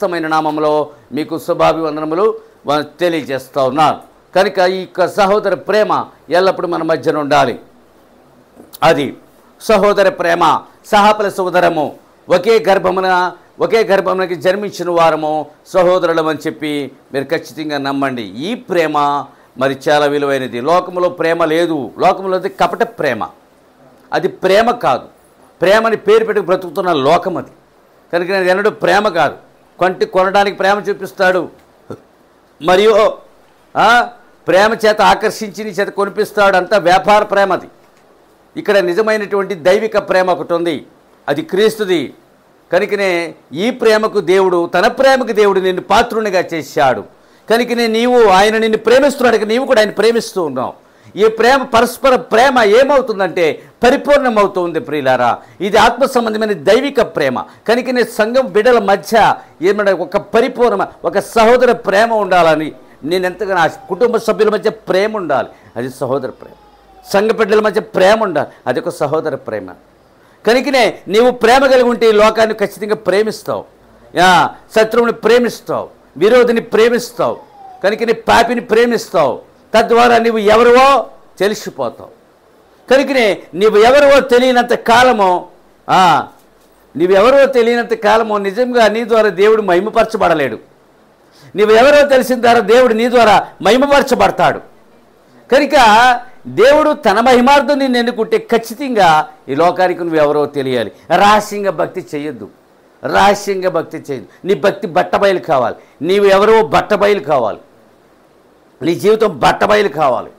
మైన నామములో మీకు శుభాభివందనములు తెలియజేస్తా ఉన్నాను. కనుక ఈ సహోదర ప్రేమ ఎల్లప్పుడూ మన మధ్యన ఉండాలి. అది సహోదర ప్రేమ, సహపల సోదరము, ఒకే గర్భమునకి జన్మించిన వారము సహోదరులం అని చెప్పి మీరు ఖచ్చితంగా నమ్మండి. ఈ ప్రేమ మరి చాలా విలువైనది. లోకంలో ప్రేమ లేదు. లోకంలో కపట ప్రేమ, అది ప్రేమ కాదు. ప్రేమని పేరు పెట్టి బ్రతుకుతున్న లోకం అది. కనుక నేను ఎన్నడూ ప్రేమ కాదు. కొనడానికి ప్రేమ చూపిస్తాడు, మరియు ప్రేమ చేత ఆకర్షించి నీ చేత కొనిపిస్తాడు. అంతా వ్యాపార ప్రేమ అది. ఇక్కడ నిజమైనటువంటి దైవిక ప్రేమ ఒకటి ఉంది, అది క్రీస్తుది. కనుకనే ఈ ప్రేమకు దేవుడు, తన ప్రేమకు దేవుడు నిన్ను పాత్రునిగా చేశాడు. కనుకనే నీవు ఆయన నిన్ను ప్రేమిస్తున్నాడు, నీవు కూడా ఆయన ప్రేమిస్తూ ఉన్నావు. ఈ ప్రేమ, పరస్పర ప్రేమ ఏమవుతుందంటే పరిపూర్ణమవుతుంది ప్రియులారా. ఇది ఆత్మ సంబంధమైన దైవిక ప్రేమ. కనుకనే సంఘం బిడ్డల మధ్య ఏమన్నా ఒక పరిపూర్ణ, ఒక సహోదర ప్రేమ ఉండాలని నేను ఎంతగానో ఆశ. కుటుంబ సభ్యుల మధ్య ప్రేమ ఉండాలి, అది సహోదర ప్రేమ. సంఘ బిడ్డల మధ్య ప్రేమ ఉండాలి, అది ఒక సహోదర ప్రేమ. కనుకనే నీవు ప్రేమ కలిగి ఉంటే ఈ లోకాన్ని ఖచ్చితంగా ప్రేమిస్తావు, శత్రువుని ప్రేమిస్తావు, విరోధిని ప్రేమిస్తావు, కనుకనే పాపిని ప్రేమిస్తావు. తద్వారా నీవు ఎవరివో తెలిసిపోతావు. కనుకనే నీవు ఎవరివో తెలియనంత కాలము నిజంగా నీ ద్వారా దేవుడు మహిమపరచబడలేడు. నీవు ఎవరో తెలిసిన ద్వారా దేవుడు నీ ద్వారా మహిమపరచబడతాడు. కనుక దేవుడు తన మహిమార్థం నిన్ను ఎన్నుకుంటే ఖచ్చితంగా ఈ లోకానికి నువ్వు ఎవరో తెలియాలి. రహస్యంగా భక్తి చేయొద్దు, రహస్యంగా భక్తి చేయొద్దు. నీ భక్తి బట్టబయలు కావాలి. నీవు ఎవరో బట్టబయలు కావాలి, నీ జీవితం బట్టబయలు కావాలి.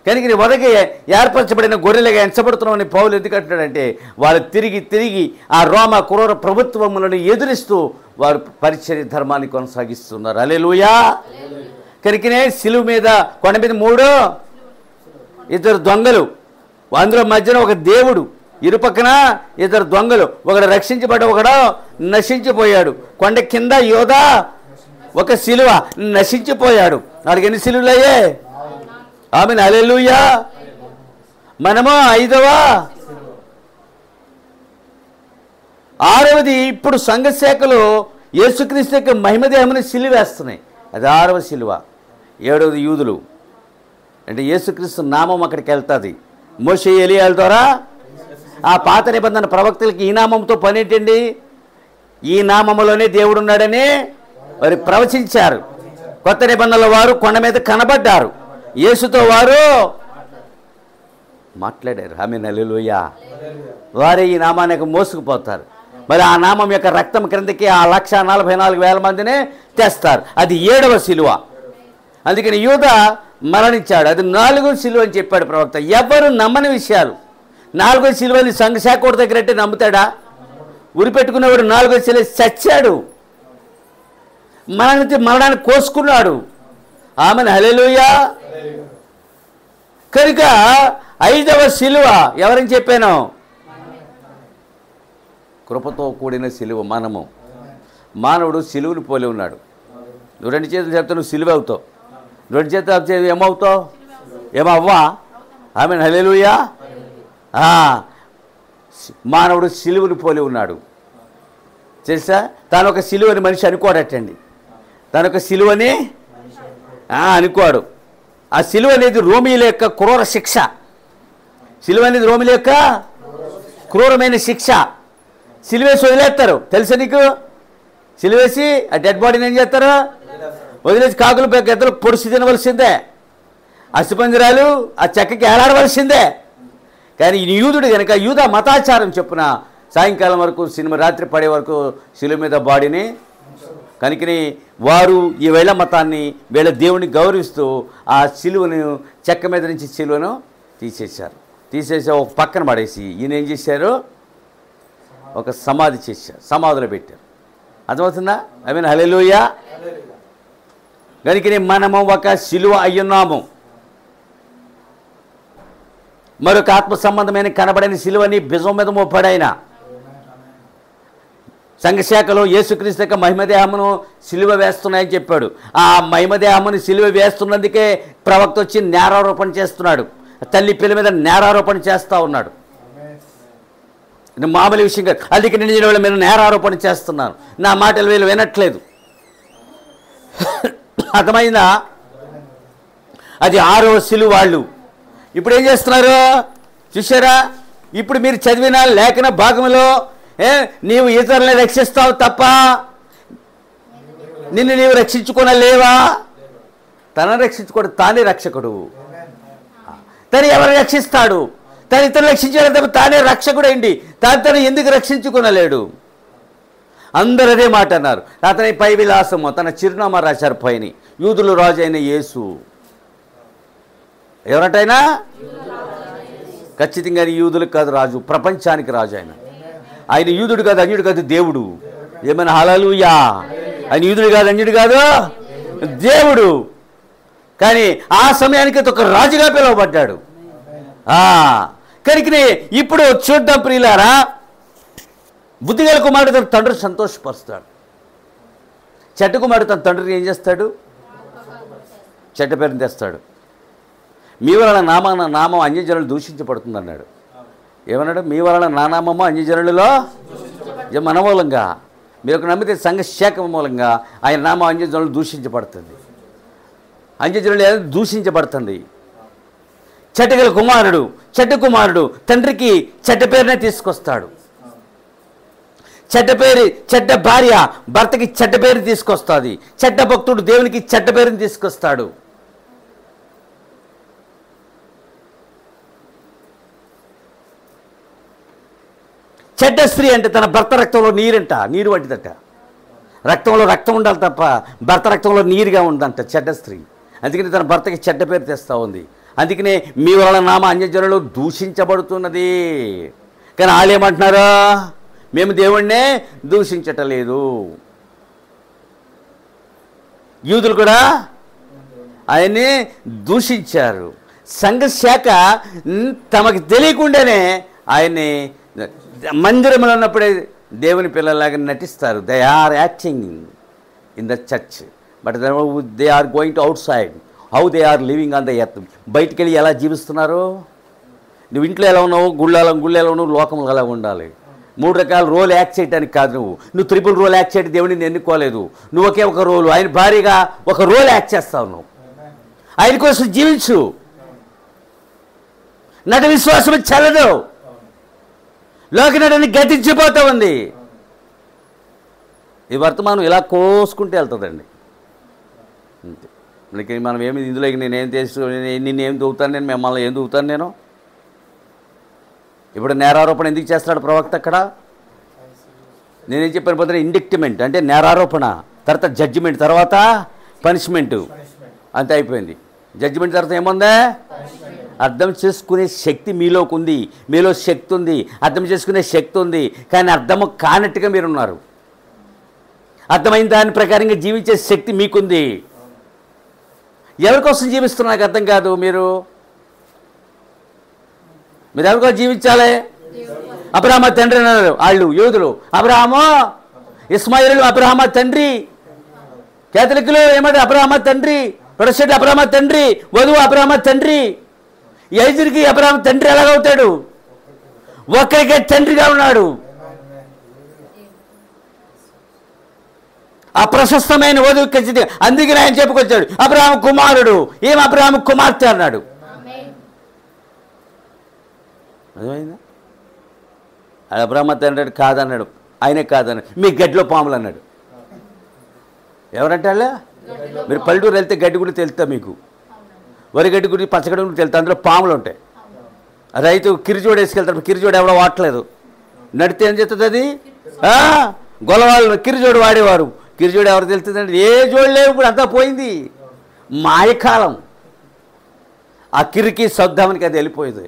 కనుక నీ వదకి ఏర్పరచబడిన గొర్రెలుగా ఎంచబడుతున్నామని పౌలు ఎందుకంటున్నాడంటే, వారు తిరిగి ఆ రోమ క్రూర ప్రభుత్వములను ఎదురిస్తూ వారు పరిచర్య ధర్మాన్ని కొనసాగిస్తున్నారు. హల్లెలూయా. కనుకనే సిలువ మీద, కొండ మీద ఇద్దరు దొంగలు, అందులో మధ్యన ఒక దేవుడు, ఇరుపక్కన ఇద్దరు దొంగలు, ఒకడు రక్షించబడ్డ, ఒకడు నశించిపోయాడు. కొండ కింద యోధా, ఒక సిలువ, నశించిపోయాడు. నాలుగు ఎన్ని సిలువలయ్యే? ఆమెన్. హల్లెలూయా. మనము 5వ, 6వది. ఇప్పుడు సంఘ శాఖలో యేసుక్రీస్తు యొక్క మహిమదేహముని సిలువ వేస్తున్నాయి, అది 6వ సిలువ. 7వది యూదులు, అంటే యేసుక్రీస్తు నామం అక్కడికి వెళ్తుంది. మోషే, ఎలియాల ద్వారా ఆ పాత నిబంధన ప్రవక్తలకి ఈ నామంతో పని ఏంటండి? ఈ నామములోనే దేవుడు ఉన్నాడని వారు ప్రవచించారు. కొత్త నిబంధనల వారు కొండ మీద కనబడ్డారు, యేసుతో వారు మాట్లాడారు. ఆమేన్. హల్లెలూయా. వారే ఈ నామానికి మోసుకుపోతారు. మరి ఆ నామం యొక్క రక్తం క్రిందకి ఆ 1,44,000 మందినే తెస్తారు. అది 7వ సిలువ. అందుకని యూద మరణించాడు, అది 4వ సిలువ అని చెప్పాడు ప్రవక్త. ఎవరు నమ్మని విషయాలు. 4వ సిలువని సంఘశాఖోడి దగ్గర అంటే నమ్ముతాడా? ఉరిపెట్టుకునేవాడు 4వ సిలువ చచ్చాడు, మరణాన్ని కోసుకున్నాడు. ఆమెన్. హల్లెలూయా. కనుక 5వ సిలువ ఎవరని చెప్పాను? కృపతో కూడిన సిలువ. మానవుడు సిలువను పోలి ఉన్నాడు. నువ్వు 2 చేతులు చెప్తావు, నువ్వు సిలువ అవుతావు. 2 చేతులు ఏమవుతావు? ఏమవ్వా? ఆమెన్. హల్లెలూయా. మానవుడు సిలువను పోలి ఉన్నాడు. తెలుసా? తాను ఒక సిలువని మనిషి అనుకోడటండి. తాను ఒక సిలువని అనుకోడు. ఆ సిలువ అనేది రోమీల యొక్క క్రూర శిక్ష. సిలువ అనేది రోమీల యొక్క క్రూరమైన శిక్ష. సిలువేసి వదిలేస్తారు, తెలుసా నీకు? సిలువేసి ఆ డెడ్ బాడీని ఏం చేస్తారు? వదిలేసి కాకులు గద్దలు పొడిచి తినవలసిందే, అస్థిపంజరాలు ఆ చెక్కకి ఏలాడవలసిందే. కానీ ఈ యూదుడు కనుక, యూద మతాచారం చెప్పున సాయంకాలం వరకు, సినిమా రాత్రి పడే వరకు సిలువ మీద బాడీని. కనుకని వారు ఈ వేళ మతాన్ని, వీళ్ళ దేవుని గౌరవిస్తూ ఆ సిలువను, చెక్క మీద నుంచి సిలువను తీసేసి ఒక పక్కన పడేసి ఈయన ఏం చేశారు? ఒక సమాధి చేశారు, సమాధిలో పెట్టారు. అర్థమవుతుందా? ఆమేన్. హల్లెలూయా. కనుకని మనము ఒక సిలువ అయ్యున్నాము. మరొక ఆత్మ సంబంధమైన కనబడని సిలువని భుజం మీద మోపాడైన సంఘశాఖలో యేసుక్రీస్తు యొక్క మహిమదేహమును సిలువ వేస్తున్నాయని చెప్పాడు. ఆ మహిమదేహమును సిలువ వేస్తున్నందుకే ప్రవక్త వచ్చి నేరారోపణ చేస్తున్నాడు. తల్లి పిల్ల మీద నేరారోపణ చేస్తూ ఉన్నాడు. ఇది మామూలు విషయం కాదు. అందుకే నేను వాళ్ళ మీద నేరారోపణ చేస్తున్నాను. నా మాటలు వీళ్ళు వినట్లేదు. అర్థమైందా? అది 6వ సిలువ వాళ్ళు. ఇప్పుడు ఏం చేస్తున్నారు చూసారా? ఇప్పుడు మీరు చదివిన లేఖన భాగంలో నీవు ఇతరులను రక్షిస్తావు తప్ప నిన్ను నీవు రక్షించుకోనలేవా? తనను రక్షించుకోడు, తానే రక్షకుడు. తను ఎవరు రక్షిస్తాడు? తను ఇతరులు రక్షించాడు తప్ప తానే రక్షకుడైంది. తను ఎందుకు రక్షించుకోనలేడు? అందరూ అదే మాట అన్నారు. అతని పై విలాసము తన చిరునామా రాశారు పైని. యూదులు రాజు అయిన యేసు. ఎవరటైనా ఖచ్చితంగా యూదులకు కాదు రాజు, ప్రపంచానికి రాజు. ఆయన యూదుడు కాదు, అన్యుడు కాదు, దేవుడు. ఏమైనా హల్లెలూయా! ఆయన యూదుడు కాదు, అన్యుడు కాదు, దేవుడు. కానీ ఆ సమయానికి ఒక రాజుగా పిలువబడ్డాడు. కనుకనే ఇప్పుడు చూద్దాం ప్రియులారా, బుద్ధిగల కుమారుడు తన తండ్రి సంతోషపరుస్తాడు. చెడ్డ కుమారుడు తన తండ్రిని ఏం చేస్తాడు? చెడ్డ పేరుని తెస్తాడు. మీ వలన నామం అన్యజనులు దూషించబడుతుంది అన్నాడు. ఏమన్నాడు? మీ వలన నా నామము అన్యజనులలో మన మూలంగా, మీరు నమ్మితే సంఘ శాఖ మూలంగా ఆయన నామం అన్యజనులు దూషించబడుతుంది. అన్యజనులు దూషించబడుతుంది. చెడ్డగల కుమారుడు, చెడ్డ కుమారుడు తండ్రికి చెడ్డ పేరునే తీసుకొస్తాడు. చెడ్డ పేరు, చెడ్డ భార్య భర్తకి చెడ్డ పేరు తీసుకొస్తుంది. చెడ్డ భక్తుడు దేవునికి చెడ్డ పేరుని తీసుకొస్తాడు. చెడ్డ స్త్రీ అంటే తన భర్త రక్తంలో నీరు వంటిదట. రక్తంలో రక్తం ఉండాలి తప్ప భర్త రక్తంలో నీరుగా ఉందంట చెడ్డ స్త్రీ. అందుకని తన భర్తకి చెడ్డ పేరు తెస్తూ ఉంది. అందుకనే మీ వలన నామ అన్యజనులు దూషించబడుతున్నది. కానీ వాళ్ళు ఏమంటున్నారు? మేము దేవుణ్ణే దూషించటలేదు. యూదులు కూడా ఆయన్ని దూషించారు. సంఘ శాఖ తమకు తెలియకుండానే ఆయన్ని మందిరంలో ఉన్నప్పుడే దేవుని పిల్లలాగా నటిస్తారు. They are acting in the church, but they are going to outside. How they are living on the earth. బయటికి వెళ్ళి ఎలా జీవిస్తున్నారు? నువ్వు ఇంట్లో ఎలా ఉన్నావు, గుళ్ళ ఎలా ఉన్నావు, లోకంలో ఎలా ఉండాలి. 3 రకాల రోల్ యాక్ట్ చేయడానికి కాదు. నువ్వు ట్రిపుల్ రోల్ యాక్ట్ చేయడం దేవుడిని ఎన్నుకోలేదు. నువ్వు ఒకే ఒక రోలు, ఆయన భారీగా ఒక రోల్ యాక్ట్ చేస్తావు. నువ్వు ఆయన కోసం జీవించు. నట విశ్వాసం చల్లదు. లోక నటని గతించిపోతూ ఉంది. ఈ వర్తమానం ఇలా కోసుకుంటే వెళ్తుందండి. అంతే. మనకి మనం ఏమి ఇందులో నేనేం నిన్నేం దూగుతాను, నేను మిమ్మల్ని ఏం దూగుతాను నేను. ఇప్పుడు నేరారోపణ ఎందుకు చేస్తున్నాడు ప్రవక్త అక్కడ? నేనేం చెప్పాను పోతే ఇండిక్టిమెంట్ అంటే నేరారోపణ, తర్వాత జడ్జిమెంట్, తర్వాత పనిష్మెంటు. అంతే అయిపోయింది. జడ్జిమెంట్ తర్వాత ఏముందా? అర్థం చేసుకునే శక్తి మీలోకి ఉంది. మీలో శక్తి ఉంది, అర్థం చేసుకునే శక్తి ఉంది. కానీ అర్థము కానట్టుగా మీరున్నారు. అర్థమైన దాని ప్రకారంగా జీవించే శక్తి మీకుంది. ఎవరికోసం జీవిస్తున్నా నాకు అర్థం కాదు. మీరు ఎవరికోసం జీవించాలి? అబ్రహాము తండ్రి అన్నారు వాళ్ళు యూదులు. అబ్రహాము, ఇస్మాయిలు అబ్రహాము తండ్రి. కేథలికులు ఏమంటారు? అబ్రహాము తండ్రి. ప్రొటెస్టెంట్ అబ్రహాము తండ్రి. వధువు అబ్రహాము తండ్రి. ఈ 5కి అబ్రహాము తండ్రి ఎలాగవుతాడు? ఒక్కరికే తండ్రిగా ఉన్నాడు. ఆ ప్రశస్తమైన వధువు ఖచ్చితంగా. అందుకని ఆయన చెప్పుకొచ్చాడు అబ్రహాము కుమారుడు, ఏం అబ్రహాము కుమార్తె అన్నాడు. అర్థమైందా? అబ్రహాము తండ్రి కాదన్నాడు. ఆయనే కాదన్నాడు. మీ గడ్డిలో పాములు అన్నాడు. ఎవరంటే వాళ్ళ? మీరు పల్లెటూరు వెళ్తే గడ్డి కూడా తెలుస్తా మీకు. వరి గడ్డి గుడి, పచ్చగడ్డి గుడి తెలుస్తా. అందులో పాములు ఉంటాయి. రైతు కిరిజోడు వేసుకెళ్తాడు. కిరిజోడు ఎవడో వాడట్లేదు. నడితే ఏం చేస్తుంది అది? గొలవాళ్ళు కిరిజోడు వాడేవారు. కిరిజోడు ఎవరు తెలుస్తుందండి? ఏ జోడు లేవు. ఇప్పుడు అంతా పోయింది. మాయకాలం. ఆ కిరికి సొద్దామనికి అది వెళ్ళిపోయింది.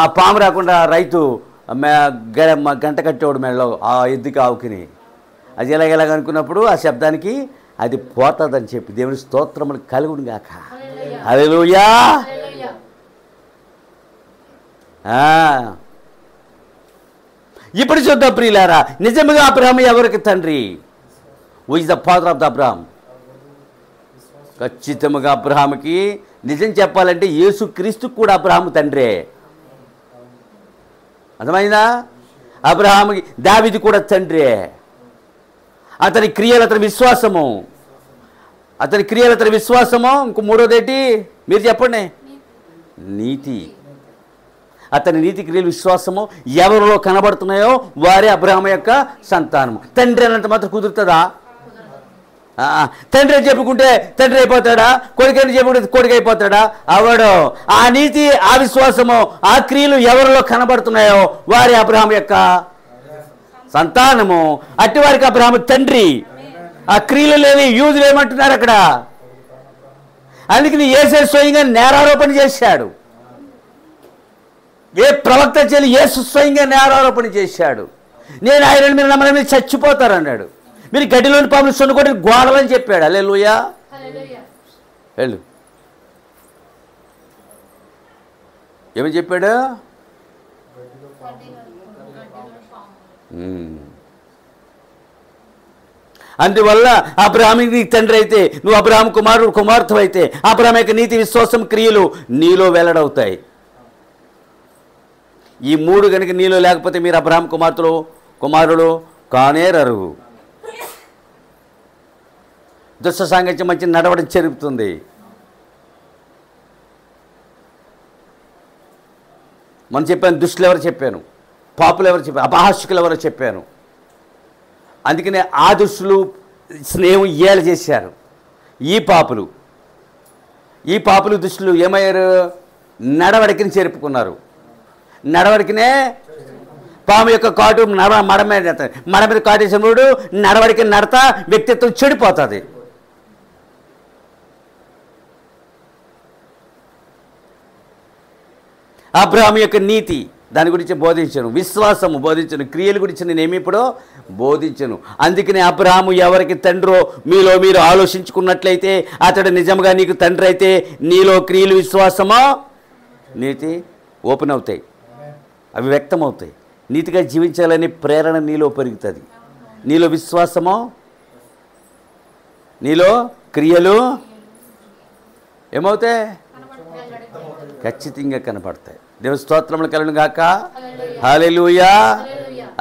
ఆ పాము రాకుండా రైతు గంట కట్టేవాడు మెడలో ఆ ఎద్దుకి ఆవుకిని. అది ఎలాగెలాగ అనుకున్నప్పుడు ఆ శబ్దానికి అది పోతుందని చెప్పి దేవుని స్తోత్రములు కలుగును గాక. హల్లెలూయా. ఇప్పుడు చూద్దాం ప్రియులారా, నిజంగా అబ్రహాము ఎవరికి తండ్రి? Who is the father of the Abraham? ఖచ్చితంగా అబ్రహాముకి నిజం చెప్పాలంటే యేసుక్రీస్తు కూడా అబ్రహాము తండ్రే. అర్థమైందా? అబ్రహాముకి దావీదు కూడా తండ్రే. అతని క్రియలు అతని విశ్వాసము, అతని క్రియలు అతని విశ్వాసము. ఇంకో మూడోదేంటి మీరు చెప్పండి? నీతి. అతని నీతి క్రియలు విశ్వాసము ఎవరిలో కనబడుతున్నాయో వారే అబ్రహాము యొక్క సంతానము. తండ్రి అన్నంత మాత్రం కుదురుతుందా? తండ్రి అని చెప్పుకుంటే తండ్రి అయిపోతాడా? కొడుకు అని చెప్పుకుంటే కొడుకు అయిపోతాడా? అవడు. ఆ నీతి, ఆ విశ్వాసము, ఆ క్రియలు ఎవరిలో కనబడుతున్నాయో వారి అబ్రహాము యొక్క సంతానము. అట్టి వారికి అబ్రహాము తండ్రి. ఆ క్రియలు లేని యూదులు ఏమంటున్నారు అక్కడ? అందుకని యేసు స్వయంగా నేరారోపణ చేశాడు. ఏ ప్రవక్త చేయని యేసు స్వయంగా నేరారోపణ చేశాడు. నేను ఆయన మీరు నమ్మని మీరు చచ్చిపోతారన్నాడు. మీరు గడ్డిలోని పాములు సొన్నుకొని గోడలని చెప్పాడు. హల్లెలూయా. వెళ్ళు. ఏమని చెప్పాడు? అందువల్ల అబ్రహాముకి నీకు తండ్రి అయితే, నువ్వు అబ్రహాము కుమార్తె అయితే, అబ్రహాము యొక్క నీతి, విశ్వాసం, క్రియలు నీలో వెల్లడవుతాయి. ఈ మూడు కనుక నీలో లేకపోతే మీరు అబ్రహాము కుమారుడు కానేరరు. దుష్ట సాంగత్యం మంచి నడవడం జరుగుతుంది. మనం చెప్పాను, దుష్టులు ఎవరు చెప్పాను, పాపులు ఎవరు చెప్పాను, అపహాస్యకులు ఎవరో చెప్పాను. అందుకనే ఆ దుష్టులు స్నేహం ఏళ్ళ చేశారు. ఈ పాపులు దుష్టులు ఏమయ్యారు? నడవడికని చేరుపుకున్నారు. నడవడికనే పాము యొక్క కాటు మడ మీద కాటేసినప్పుడు నడవడికి నడతా వ్యక్తిత్వం చెడిపోతుంది. అబ్రహాము యొక్క నీతి దాని గురించి బోధించను, విశ్వాసము బోధించను, క్రియల గురించి నేనేమి ఇప్పుడు బోధించను. అందుకనే అబ్రహాము ఎవరికి తండ్రో మీలో మీరు ఆలోచించుకున్నట్లయితే అతడు నిజంగా నీకు తండ్రి అయితే నీలో క్రియలు, విశ్వాసమో, నీతి ఓపెన్ అవుతాయి, అవి వ్యక్తమవుతాయి. నీతిగా జీవించాలనే ప్రేరణ నీలో పెరుగుతుంది. నీలో విశ్వాసమో, నీలో క్రియలు ఏమవుతాయి? ఖచ్చితంగా కనపడతాయి. దేవుని స్తోత్రములు కలుగును గాక. హల్లెలూయా.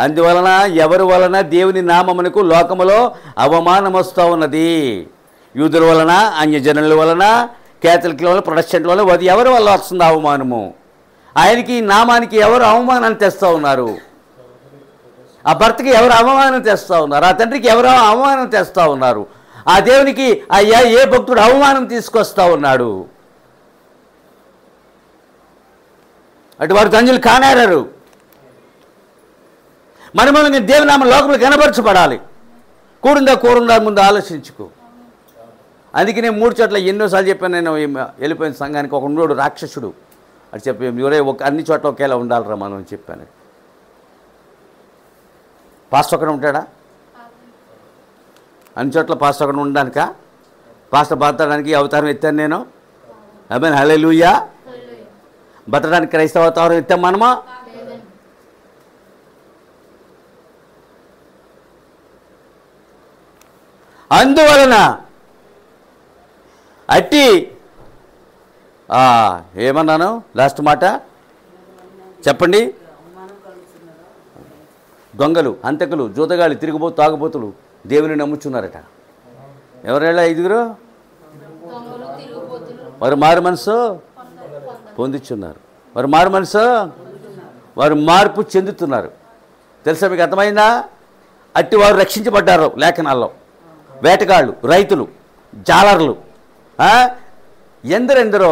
అందువలన ఎవరి వలన దేవుని నామమునకు లోకములో అవమానం వస్తూ ఉన్నది. యూదుల వలన, అన్యజనుల వలన, కేథలిక్ల వలన, ప్రొటెస్టెంట్ల వలన, అది ఎవరి వల్ల వస్తుంది అవమానము? ఆయనకి నామానికి ఎవరు అవమానం తెస్తూ ఉన్నారు? ఆ భర్తకి ఎవరు అవమానం తెస్తూ ఉన్నారు? ఆ తండ్రికి ఎవరు అవమానం తెస్తూ ఉన్నారు? ఆ దేవునికి అయ్యా ఏ భక్తుడు అవమానం తీసుకొస్తా ఉన్నాడు? అటు వారు ధన్యులు కానేరారు. మనమూలంగా దేవునామ లోకంలో కనబరచబడాలి. కూరుందా ముందు ఆలోచించుకో. అందుకే నేను 3 చోట్ల ఎన్నోసార్లు చెప్పాను. నేను వెళ్ళిపోయిన సంఘానికి ఒక ఉన్నోడు రాక్షసుడు అని చెప్పి ఎవరే అన్ని చోట్ల ఒకేలా ఉండాలిరా మనం అని చెప్పాను. పాస్టర్ ఒకడు ఉంటాడా? అన్ని చోట్ల పాస్టర్ ఒకడు ఉండడానికా? పాస్టర్ బతకడానికి అవతారం ఎత్తాను నేను. ఆమేన్. హల్లెలూయా. బతకడానికి క్రైస్తవ అవతారం ఎత్తాం మనమా? అందువలన అట్టి ఏమన్నాను? లాస్ట్ మాట చెప్పండి. దొంగలు, హంతకులు, జూతగాళ్ళు, తిరుగుబోతు, తాగుబోతులు దేవుని నమ్ముచున్నారట. ఎవరైనా 5 వారు మారు మనసు పొందుచున్నారు. వారు మార్పు చెందుతున్నారు. తెలుసా మీకు? అర్థమైందా? అట్టి వారు రక్షించబడ్డారు. లేఖనాల్లో వేటగాళ్ళు, రైతులు, జాలర్లు, ఎందరెందరో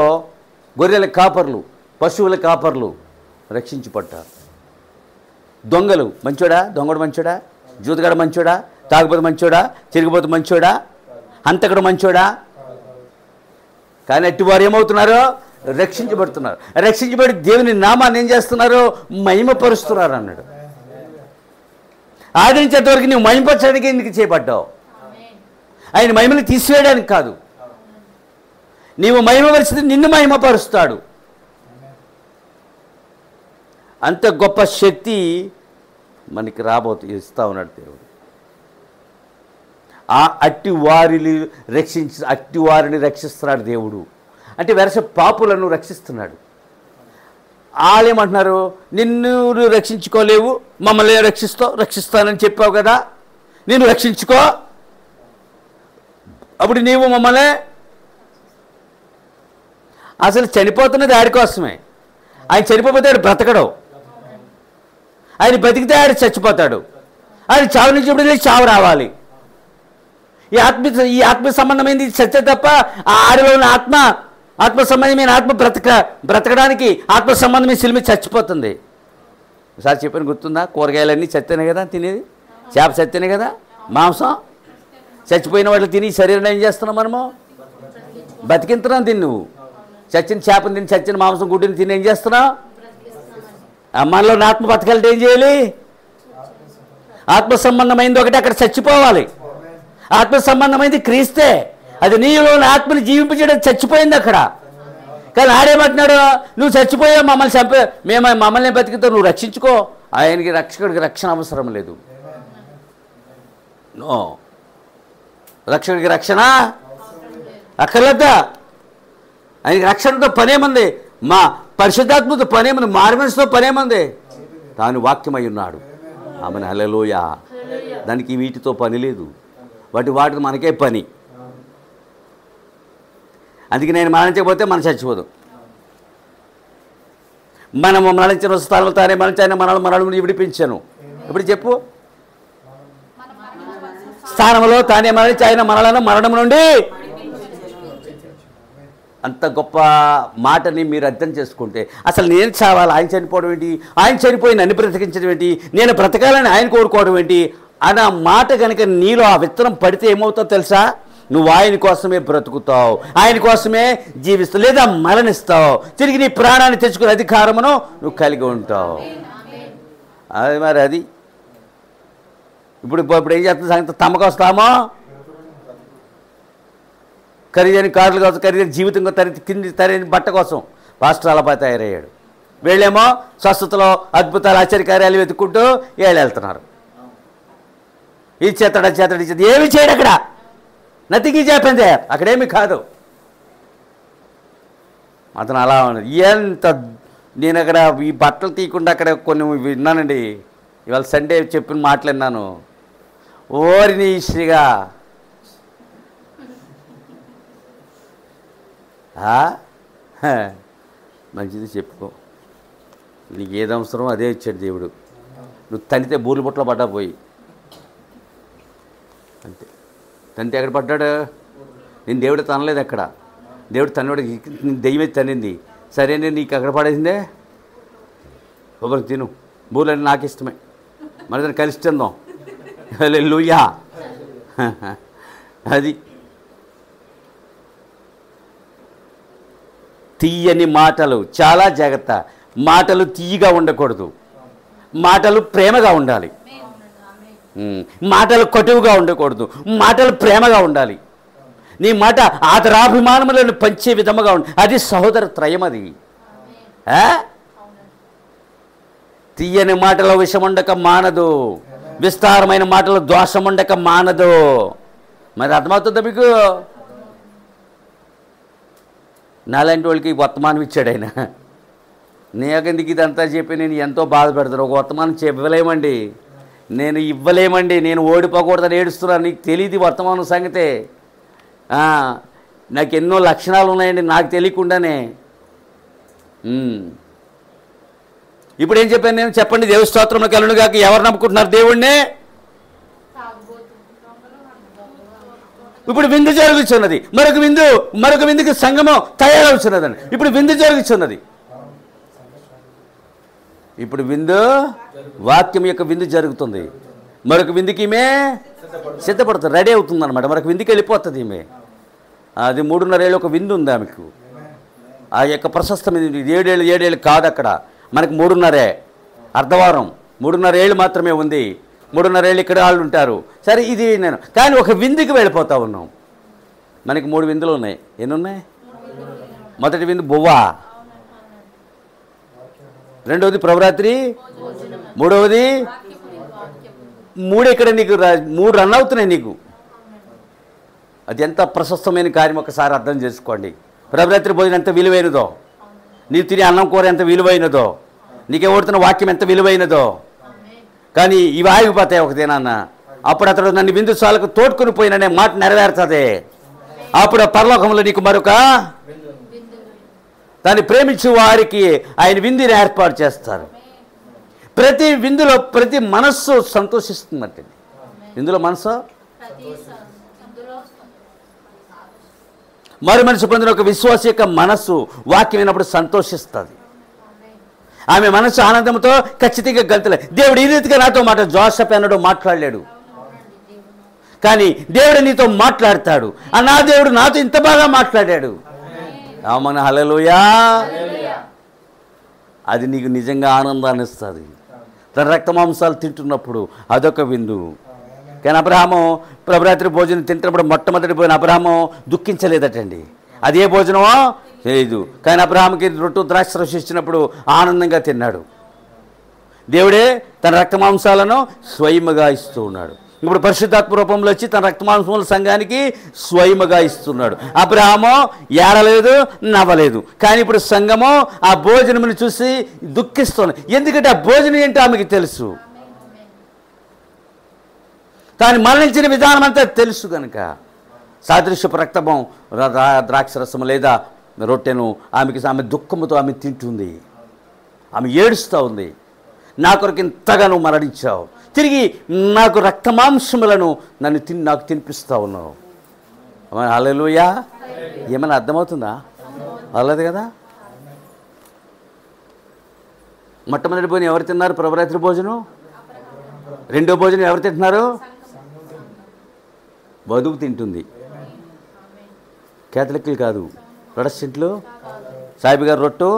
గొర్రెల కాపర్లు, పశువుల కాపర్లు రక్షించబడ్డారు. దొంగలు మంచోడా? దొంగడు మంచోడా? జూతగాడు మంచోడా? తాగుబోతు మంచోడా? తిరిగిపోతు మంచోడా? హంతకుడు మంచోడా? కానీ అట్టి వారు ఏమవుతున్నారు? రక్షించబడుతున్నారు. రక్షించబడి దేవుని నామాన్ని ఏం చేస్తున్నారు? మహిమపరుస్తున్నారు అన్నాడు. ఆదరించేంతవరకు నువ్వు మహిమపరచడానికి ఎందుకు చేయబడ్డావు? ఆయన మహిమని తీసివేయడానికి కాదు. నీవు మహిమపరిస్తే నిన్ను మహిమపరుస్తాడు. అంత గొప్ప శక్తి మనకి ఇస్తా ఉన్నాడు దేవుడు. అట్టి వారిని రక్షిస్తున్నాడు దేవుడు. అంటే వెరస పాపులను రక్షిస్తున్నాడు. వాళ్ళేమంటున్నారు, నిన్ను నువ్వు రక్షించుకోలేవు, మమ్మల్ని రక్షిస్తానని చెప్పావు కదా, నేను రక్షించుకో, అప్పుడు నీవు మమ్మల్ని. అసలు చనిపోతున్నది ఆడి కోసమే. ఆయన చనిపోతే ఆడు బ్రతకడు, ఆయన బతికితే ఆడు చచ్చిపోతాడు. ఆయన చావు నుంచి ఇప్పుడు చావు రావాలి. ఈ ఆత్మ సంబంధమైంది చచ్చే తప్ప ఆ ఆడిలో ఉన్న ఆత్మ సంబంధమైన ఆత్మ బ్రతకడానికి ఆత్మ సంబంధమైన సిలిమి చచ్చిపోతుంది. ఒకసారి చెప్పని గుర్తుందా? కూరగాయలన్నీ చత్తేనే కదా తినేది, చేప చత్తేనే కదా, మాంసం చచ్చిపోయిన వాళ్ళు తిని శరీరం ఏం చేస్తున్నాం మనము? బతికింతున్నాం. తిని నువ్వు చచ్చిన చేపను తిని, చచ్చిన మాంసం గుడ్డిని తిని ఏం చేస్తున్నావు? మనలో ఆత్మ బతకాలంటే ఏం చేయాలి? ఆత్మ సంబంధమైంది ఒకటి అక్కడ చచ్చిపోవాలి. ఆత్మ సంబంధమైంది క్రీస్తే. అది నీలోని ఆత్మని జీవింపజేయడం చచ్చిపోయింది అక్కడ. కానీ ఆడేమంటున్నాడు, నువ్వు చచ్చిపోయావు, మమ్మల్ని బతికితో నువ్వు రక్షించుకో. ఆయనకి రక్షకుడికి రక్షణ అవసరం లేదు. నో, రక్షకుడికి రక్షణ అక్కర్లేదా? ఆయనకి రక్షణతో పనేమంది, మా పరిశుద్ధాత్మతో పనేమంది, మారుమనసుతో పనేమంది. తాను వాక్యమై ఉన్నాడు. ఆమె హల్లెలూయా. దానికి వీటితో పని లేదు, వాటితో మనకే పని. అందుకే నేను మరణించకపోతే మనం చచ్చిపోదు. మనము మరణించిన స్థలంలో తానే మరణించాను, మరణం విడిపించాను. ఇప్పుడు చెప్పు, స్థానంలో తానే మరణించి ఆయన మనలను మరణం నుండి. అంత గొప్ప మాటని మీరు అర్థం చేసుకుంటే, అసలు నేను చావాలి, ఆయన చనిపోవడం ఏంటి, ఆయన చనిపోయి నన్ను బ్రతికించడం ఏంటి, నేను బ్రతకాలని ఆయన కోరుకోవడం ఏంటి అన్న మాట కనుక నీలో ఆ విత్తనం పడితే ఏమవుతావు తెలుసా? నువ్వు ఆయన కోసమే బ్రతుకుతావు, ఆయన కోసమే జీవిస్తావు, లేదా మరణిస్తావు. తిరిగి నీ ప్రాణాన్ని తెచ్చుకునే అధికారమును నువ్వు కలిగి ఉంటావు. అది మరి అది ఇప్పుడు ఏం చేస్తున్న సంగతి? తమకొస్తామో ఖరీదైన కార్లు కోసం, ఖరీదైన జీవితం కింది తరైన బట్ట కోసం పాస్టర్ అలా తయారయ్యాడు. వీళ్ళేమో స్వస్థతలో అద్భుతాలు ఆశ్చర్యకార్యాలు వెతుక్కుంటూ వెళ్తున్నారు. ఇది చేస్తాడు ఏమి చేయడు అక్కడ. Nothing is happened there. అక్కడేమీ కాదు. అతను అలా ఉన్నది. నేను అక్కడ ఈ బట్టలు తీయకుండా అక్కడ కొన్ని విన్నానండి. ఇవాళ సండే చెప్పిన మాటలు విన్నాను. ఓరిని శ్రీగా మంచిది చెప్పుకో. నీకు ఏది అవసరమో అదే ఇచ్చాడు దేవుడు. నువ్వు తనితే బూర్లు బుట్టలో పడ్డా పోయి అంతే. తంతే ఎక్కడ పడ్డాడు? నేను దేవుడు తనలేదు అక్కడ. దేవుడు తనవాడు దెయ్యమే తనింది. సరేనే నీకు అక్కడ పడేసిందే, కొబ్బరి తిను, బూర్లు నాకు ఇష్టమే, మరి దాన్ని కలిసి తిందాం. హల్లెలూయా. అది తీయని మాటలు, చాలా జాగ్రత్త. మాటలు తీయగా ఉండకూడదు, మాటలు ప్రేమగా ఉండాలి. మాటలు కటువుగా ఉండకూడదు, మాటలు ప్రేమగా ఉండాలి. నీ మాట ఆదరాభిమానములను పంచే విధముగా ఉండాలి. అది సహోదర త్రయం. అది తీయని మాటల విషముండక మానదు, విస్తారమైన మాటలు దోషముండక మానదు. మరి అర్థమవుతుందా మీకు? నాలాంటి వాళ్ళకి వర్తమానం ఇచ్చాడు ఆయన. నీకెందుకు ఇదంతా చెప్పి నేను ఎంతో బాధపెడతాను. ఒక వర్తమానం ఇవ్వలేమండి, నేను ఇవ్వలేమండి. నేను ఓడిపోకూడదని ఏడుస్తున్నాను. నీకు తెలియదు వర్తమానం సంగతే. నాకు ఎన్నో లక్షణాలు ఉన్నాయండి నాకు తెలియకుండానే. ఇప్పుడు ఏం చెప్పాను నేను? చెప్పండి. దేవుని స్తోత్రంలో కలుగునుగాక. ఎవరు నమ్ముకుంటున్నారు దేవుణ్ణి? ఇప్పుడు విందు జరుగుతున్నది. మరొక విందుకి సంగమం తయారవుతున్నదండి. ఇప్పుడు విందు జరుగుతున్నది. ఇప్పుడు విందు, వాక్యం యొక్క విందు జరుగుతుంది. మరొక విందుకి ఈమె సిద్ధపడుతుంది, రెడీ అవుతుంది అనమాట. మరొక విందుకి వెళ్ళిపోతుంది ఈమె. అది 3.5 ఏళ్ళు ఒక విందు ఉంది ఆమెకు. ఆ యొక్క ప్రశస్తమైన 7 ఏళ్ళు కాదు అక్కడ. మనకు 3.5 అర్ధవారం, 3.5 ఏళ్ళు మాత్రమే ఉంది. 3.5 ఏళ్ళు ఇక్కడ వాళ్ళు ఉంటారు. సరే, ఇది నేను కానీ ఒక విందుకి వెళ్ళిపోతా ఉన్నాం. మనకి 3 విందులు ఉన్నాయి. ఎన్ని ఉన్నాయి? మొదటి విందు బువ్వా, రెండవది ప్రభరాత్రి, మూడవది 3 ఇక్కడ నీకు 3 రన్ అవుతున్నాయి నీకు. అది ఎంత ప్రశస్తమైన కార్యం ఒకసారి అర్థం చేసుకోండి. ప్రభరాత్రి భోజనం ఎంత విలువైనదో. నీ తినే అన్నం కూర ఎంత విలువైనదో, నీకు ఓడుతున్న వాక్యం ఎంత విలువైనదో. కానీ ఇవి ఆగిపోతాయి ఒకదేనన్న. అప్పుడు అతడు నన్ను విందుశాలకు తోడుకొని పోయిననే మాట నెరవేరుతుంది. అప్పుడు పరలోకంలో నీకు మరొక దాన్ని ప్రేమించే వారికి ఆయన విందుని ఏర్పాటు చేస్తారు. ప్రతి విందులో ప్రతి మనస్సు సంతోషిస్తుందంటే, ఇందులో మనసు మరు మనసు పొందిన ఒక విశ్వాస యొక్క మనస్సు వాక్యం విన్నప్పుడు సంతోషిస్తుంది. ఆమె మనసు ఆనందంతో ఖచ్చితంగా గంతులే. దేవుడు ఈ రీతిగా నాతో జోసెఫ్ అన్నాడు మాట్లాడలేడు, కానీ దేవుడు నీతో మాట్లాడతాడు. నా దేవుడు నాతో ఇంత బాగా మాట్లాడాడు. ఆమన హల్లెలూయా. అది నీకు నిజంగా ఆనందాన్ని ఇస్తుంది. తన రక్త మాంసాలు తింటున్నప్పుడు అదొక విందు. కానీ అబ్రహాము ప్రభురాత్రి భోజనం తింటున్నప్పుడు మొట్టమొదటి పోయిన అబ్రహాము దుఃఖించలేదటండి. అదే భోజనమో లేదు, కానీ అబ్రహాముకి రొట్టె ద్రాక్షరసం ఇచ్చినప్పుడు ఆనందంగా తిన్నాడు. దేవుడే తన రక్త మాంసాలను స్వయముగా ఇస్తూ ఉన్నాడు. ఇప్పుడు పరిశుద్ధాత్మ రూపంలో వచ్చి తన రక్త మాంసముల సంఘానికి స్వయముగా ఇస్తున్నాడు. అబ్రహాము ఏడలేదు, నవ్వలేదు, కానీ ఇప్పుడు సంఘము ఆ భోజనమును చూసి దుఃఖిస్తుంది. ఎందుకంటే ఆ భోజనం ఏంటో ఆమెకి తెలుసు, తాను మరణించిన విధానం అంతా తెలుసు కనుక. సాదృశ్యపు రక్తము ద్రాక్షరసము లేదా రొట్టెను ఆమె దుఃఖముతో ఆమె తింటుంది. ఆమె ఏడుస్తూ ఉంది, నా కొరకు ఇంతగా నువ్వు మరణించావు, తిరిగి నాకు రక్తమాంసములను నాకు తినిపిస్తూ ఉన్నావు. హల్లెలూయా. ఏమైనా అర్థమవుతుందా? అవ్వలేదు కదా. మొట్టమొదటి భోజనం ఎవరు తిన్నారు? ప్రభురాత్రి భోజనం. రెండో భోజనం ఎవరు తింటున్నారు? వధువు తింటుంది. కేథలిక్లు కాదు, ప్రొటెస్టెంట్లు. సాయిబు గారు రొట్టు,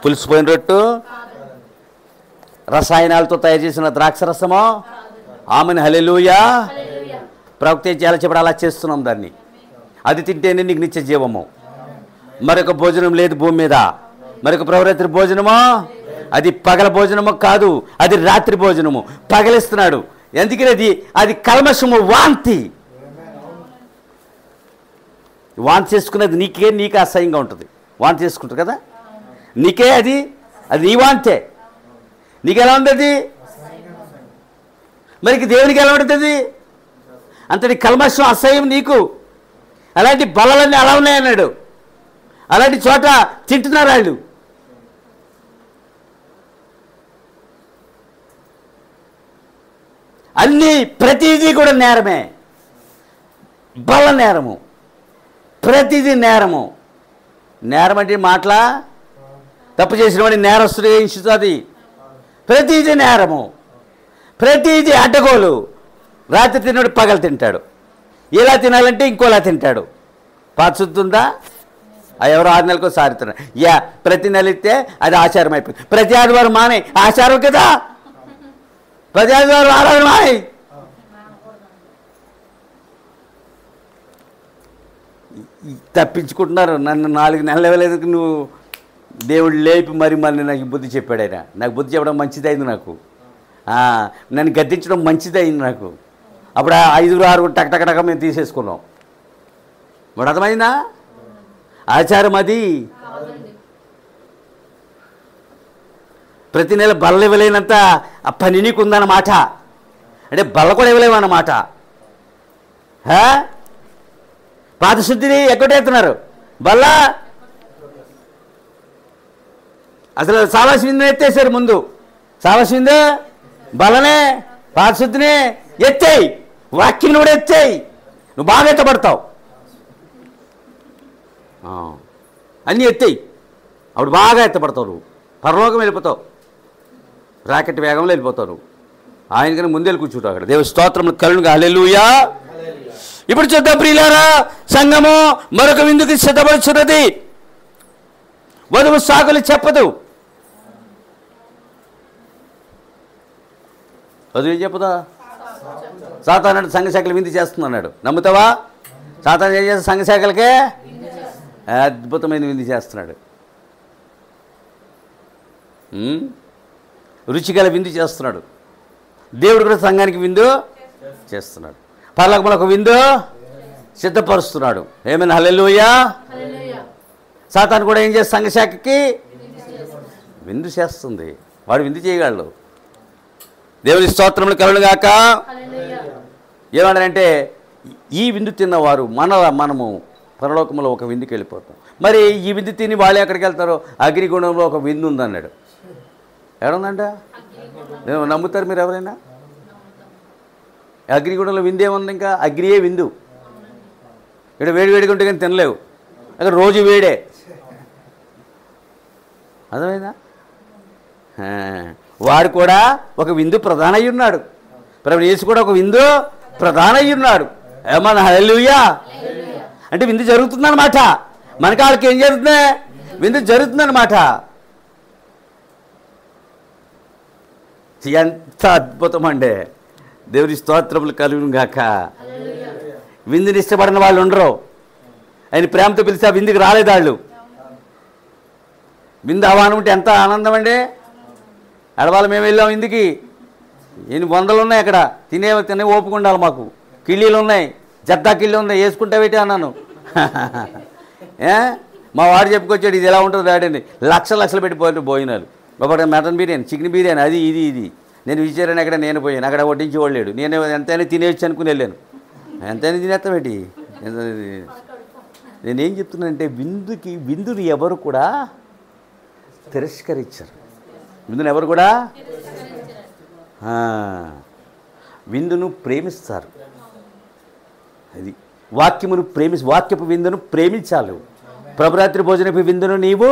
పులిసిపోయిన రొట్టు, రసాయనాలతో తయారు చేసిన ద్రాక్షరసమో. ఆమెను హల్లెలూయా. ప్రవక్త ఎలా చెప్పడం అలా చేస్తున్నాం దాన్ని. అది తింటేనే నీకు నిత్య జీవము. మరొక భోజనం లేదు భూమి మీద. మరొక ప్రభురాత్రి భోజనమో అది పగల భోజనమో కాదు, అది రాత్రి భోజనము. పగలిస్తున్నాడు. ఎందుకని అది కల్మషము, వాంతి. వాంతి చేసుకునేది నీకు అసహ్యంగా ఉంటుంది. వాంతి చేసుకుంటుంది కదా, నీకే అది నీ వాంతే. నీకు ఎలా ఉంటుంది? మరి దేవునికి ఎలా ఉంటుంది? అంతటి కల్మషం, అసహ్యం నీకు. అలాంటి బలలన్నీ అలా ఉన్నాయన్నాడు. అలాంటి చోట తింటున్నారు వాళ్ళు. అన్నీ ప్రతిదీ కూడా నేరమే. బల నేరము, ప్రతిదీ నేరము. నేరం అంటే మాటలా తప్పు చేసిన వాడిని నేరస్తుడిగా ఎంచుతుంది. ప్రతిదీ నేరము, ప్రతిదీ అడ్డగోలు. రాత్రి తిన్నాడు, పగలు తింటాడు. ఇలా తినాలంటే ఇంకోలా తింటాడు. పాచుతుందా? ఎవరో 6 నెలలకు సారుతున్నాడు. ప్రతి నెల ఇస్తే అది ఆచారం అయిపోయింది. ప్రతి ఆదివారం మానే ఆచారం కదా. ప్రతి ఆదివారం ఆరాధన మానే. తప్పించుకుంటున్నారు. నన్ను 4 నెలలు ఇవ్వలేదు, నువ్వు దేవుడు లేపి మళ్ళీ నాకు బుద్ధి చెప్పాడు ఆయన. నాకు బుద్ధి చెప్పడం మంచిదైంది. నాకు నన్ను గద్దించడం మంచిదైంది నాకు. అప్పుడు 5, 6 టక్ మేము తీసేసుకున్నాం. ఇప్పుడు అర్థమైందా? ఆచారం అది. ప్రతి నెల బల్ల ఇవ్వలేనంత ఆ పని నీకు ఉందన్నమాట. అంటే బల్ల కూడా ఇవ్వలేమన్నమాట. పాదశుద్ధిని ఎక్కడెత్తున్నారు బల్ల. అసలు సావాసి విందుని ఎత్తేసారు ముందు. సావాసి విందు బలనే, పాదశుద్ధిని ఎత్తేయి, వాక్యం కూడా ఎత్తేయి, నువ్వు బాగా ఎత్తబడతావు. అన్నీ ఎత్తేయి, అప్పుడు బాగా ఎత్తబడతావు. నువ్వు పరలోకం వెళ్ళిపోతావు, రాకెట్ వేగంలో వెళ్ళిపోతావు. నువ్వు ఆయనకని ముందెళ్ళి కూర్చుంటావు అక్కడ. దేవ స్తోత్రములు కలుగుగా. హల్లెలూయా. ఇప్పుడు చూద్దాం ప్రియులారా, సంఘము మరొక విందుకి సిద్ధపడుచున్నది. వధువు సాకులు చెప్పదు. వధువు ఏం చెప్పుదా? సాతాను సంఘశాఖలు విందు చేస్తున్నాడు. నమ్ముతావా? సాతాను ఏం చేస్తా? సంఘశాఖలకే అద్భుతమైన విందు చేస్తున్నాడు. రుచిగల విందు చేస్తున్నాడు. దేవుడు కూడా సంఘానికి విందు చేస్తున్నాడు. పరలోకములో ఒక విందు సిద్ధపరుస్తున్నాడు. ఏమైనా హల్లెలూయా. సాతాను కూడా ఏం చేస్తా? సంఘశాఖకి విందు చేస్తుంది, వాడు విందు చేయగలడు. దేవుని స్తోత్రములు కలుగుగాక. ఏమన్నారంటే ఈ విందు తిన్నవారు మనము పరలోకంలో ఒక విందుకి వెళ్ళిపోతాం. మరి ఈ విందు తిని వాళ్ళు ఎక్కడికి వెళ్తారో? అగ్నిగుండంలో ఒక విందు ఉందన్నాడు. ఎక్కడుందంట? నమ్ముతారు మీరు ఎవరైనా? అగ్నిగుండంలో విందు ఏముంది? ఇంకా అగ్నియే విందు. ఇక్కడ వేడివేడిగా ఉంటే కానీ తినలేవు, అక్కడ రోజు వేడే. అర్థమైందా? వాడు కూడా ఒక విందు ప్రధాన అయి ఉన్నాడు. ప్రభువు యేసు కూడా ఒక విందు ప్రధాన అయి ఉన్నాడు. ఏమన్నా హల్లెలూయా. అంటే విందు జరుగుతుందన్నమాట. మన కాళ్ళకి ఏం జరుగుతుంది? విందు జరుగుతుందన్నమాట. ఎంత అద్భుతం అండి. దేవుని స్తోత్రములు కలుగును గాక. విందుని ఇష్టపడిన వాళ్ళు ఉండరు. ఆయన ప్రేమతో పిలిస్తే ఆ విందుకి రాలేదు వాళ్ళు. విందు ఆహ్వానం ఉంటే ఎంత ఆనందం అండి. అడవాళ్ళు మేము వెళ్ళాం విందుకి, ఎన్ని వందలు ఉన్నాయి అక్కడ, తినే ఓపిక ఉండాలి మాకు. కిళ్ళీలు ఉన్నాయి, జద్దా కిళ్ళీ ఉన్నాయి, వేసుకుంటావేటి అన్నాను. మా వాడు చెప్పుకొచ్చాడు ఇది ఎలా ఉంటుంది డాడీ, లక్షలు పెట్టి భోజనాలు. ఒకటి మటన్ బిర్యానీ, చికెన్ బిర్యానీ, అది ఇది. నేను విచారాను, అక్కడ నేను పోయాను, అక్కడ వడ్డించి వాళ్ళాడు. నేను ఎంతైనా తినేయచ్చు అనుకుని వెళ్ళాను. ఎంతైనా తినేస్తామేటి. నేనేం చెప్తున్నానంటే విందుని ఎవరు కూడా తిరస్కరించరు. విందును ఎవరు కూడా విందును ప్రేమిస్తారు. అది వాక్యపు విందును ప్రేమించాలి. ప్రభురాత్రి భోజనపు విందును నీవు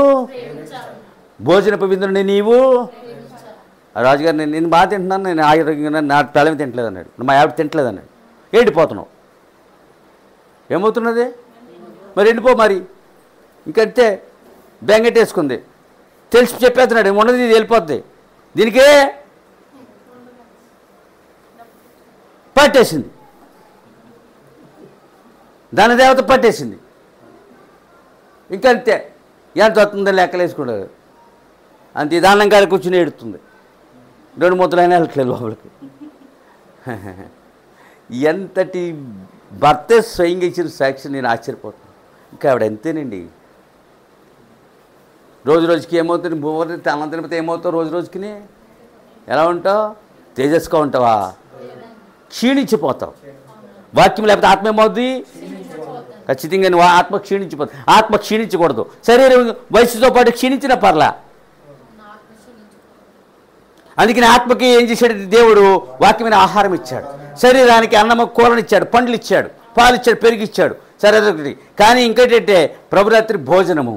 రాజుగారు నేను బాగా తింటున్నాను, నేను ఆరోగ్యంగా, నా పిల్లలు తింటలేదు అన్నాడు, మా ఆవిడ తింటలేదు అన్నాడు. ఎండిపోతున్నావు. ఏమవుతున్నది మరి? ఎండిపో మరి. ఇంకంతే బెంగెట్టేసుకుంది. తెలిసి చెప్పేస్తున్నాడు, ఉన్నది ఇది వెళ్ళిపోద్ది. దీనికే పట్టేసింది, దాని దేవత పట్టేసింది. ఇంకంతే ఎంత వస్తుందో లెక్కలేసుకుంటారు. అంతే దానం కాడ కూర్చుని ఏడుతుంది. 2 ముద్దలైనా వెళ్ళట్లేదు లోపలికి. ఎంతటి భర్తే స్వయంగా ఇచ్చిన సాక్షి. నేను ఆశ్చర్యపోతున్నాను. ఇంకా ఆవిడ ఎంతేనండి. రోజుకి ఏమవుతుంది? అన్నం తినిపితే ఏమవుతావు? రోజుకి ఎలా ఉంటావు? తేజస్గా ఉంటావా? క్షీణించిపోతావు. వాక్యం లేకపోతే ఆత్మ ఏమవుద్ది? ఖచ్చితంగా నువ్వు ఆత్మ క్షీణించిపోతుంది. ఆత్మ క్షీణించకూడదు. శరీరం వయసుతో పాటు క్షీణించిన పర్లా. అందుకని ఆత్మకి ఏం చేశాడు దేవుడు? వాక్యమైన ఆహారం ఇచ్చాడు. శరీరానికి అన్నము కూరనిచ్చాడు, పండ్లు ఇచ్చాడు, పాలు ఇచ్చాడు, పెరిగిచ్చాడు. సరే అదొకటి. కానీ ఇంకేంటంటే ప్రభురాత్రి భోజనము.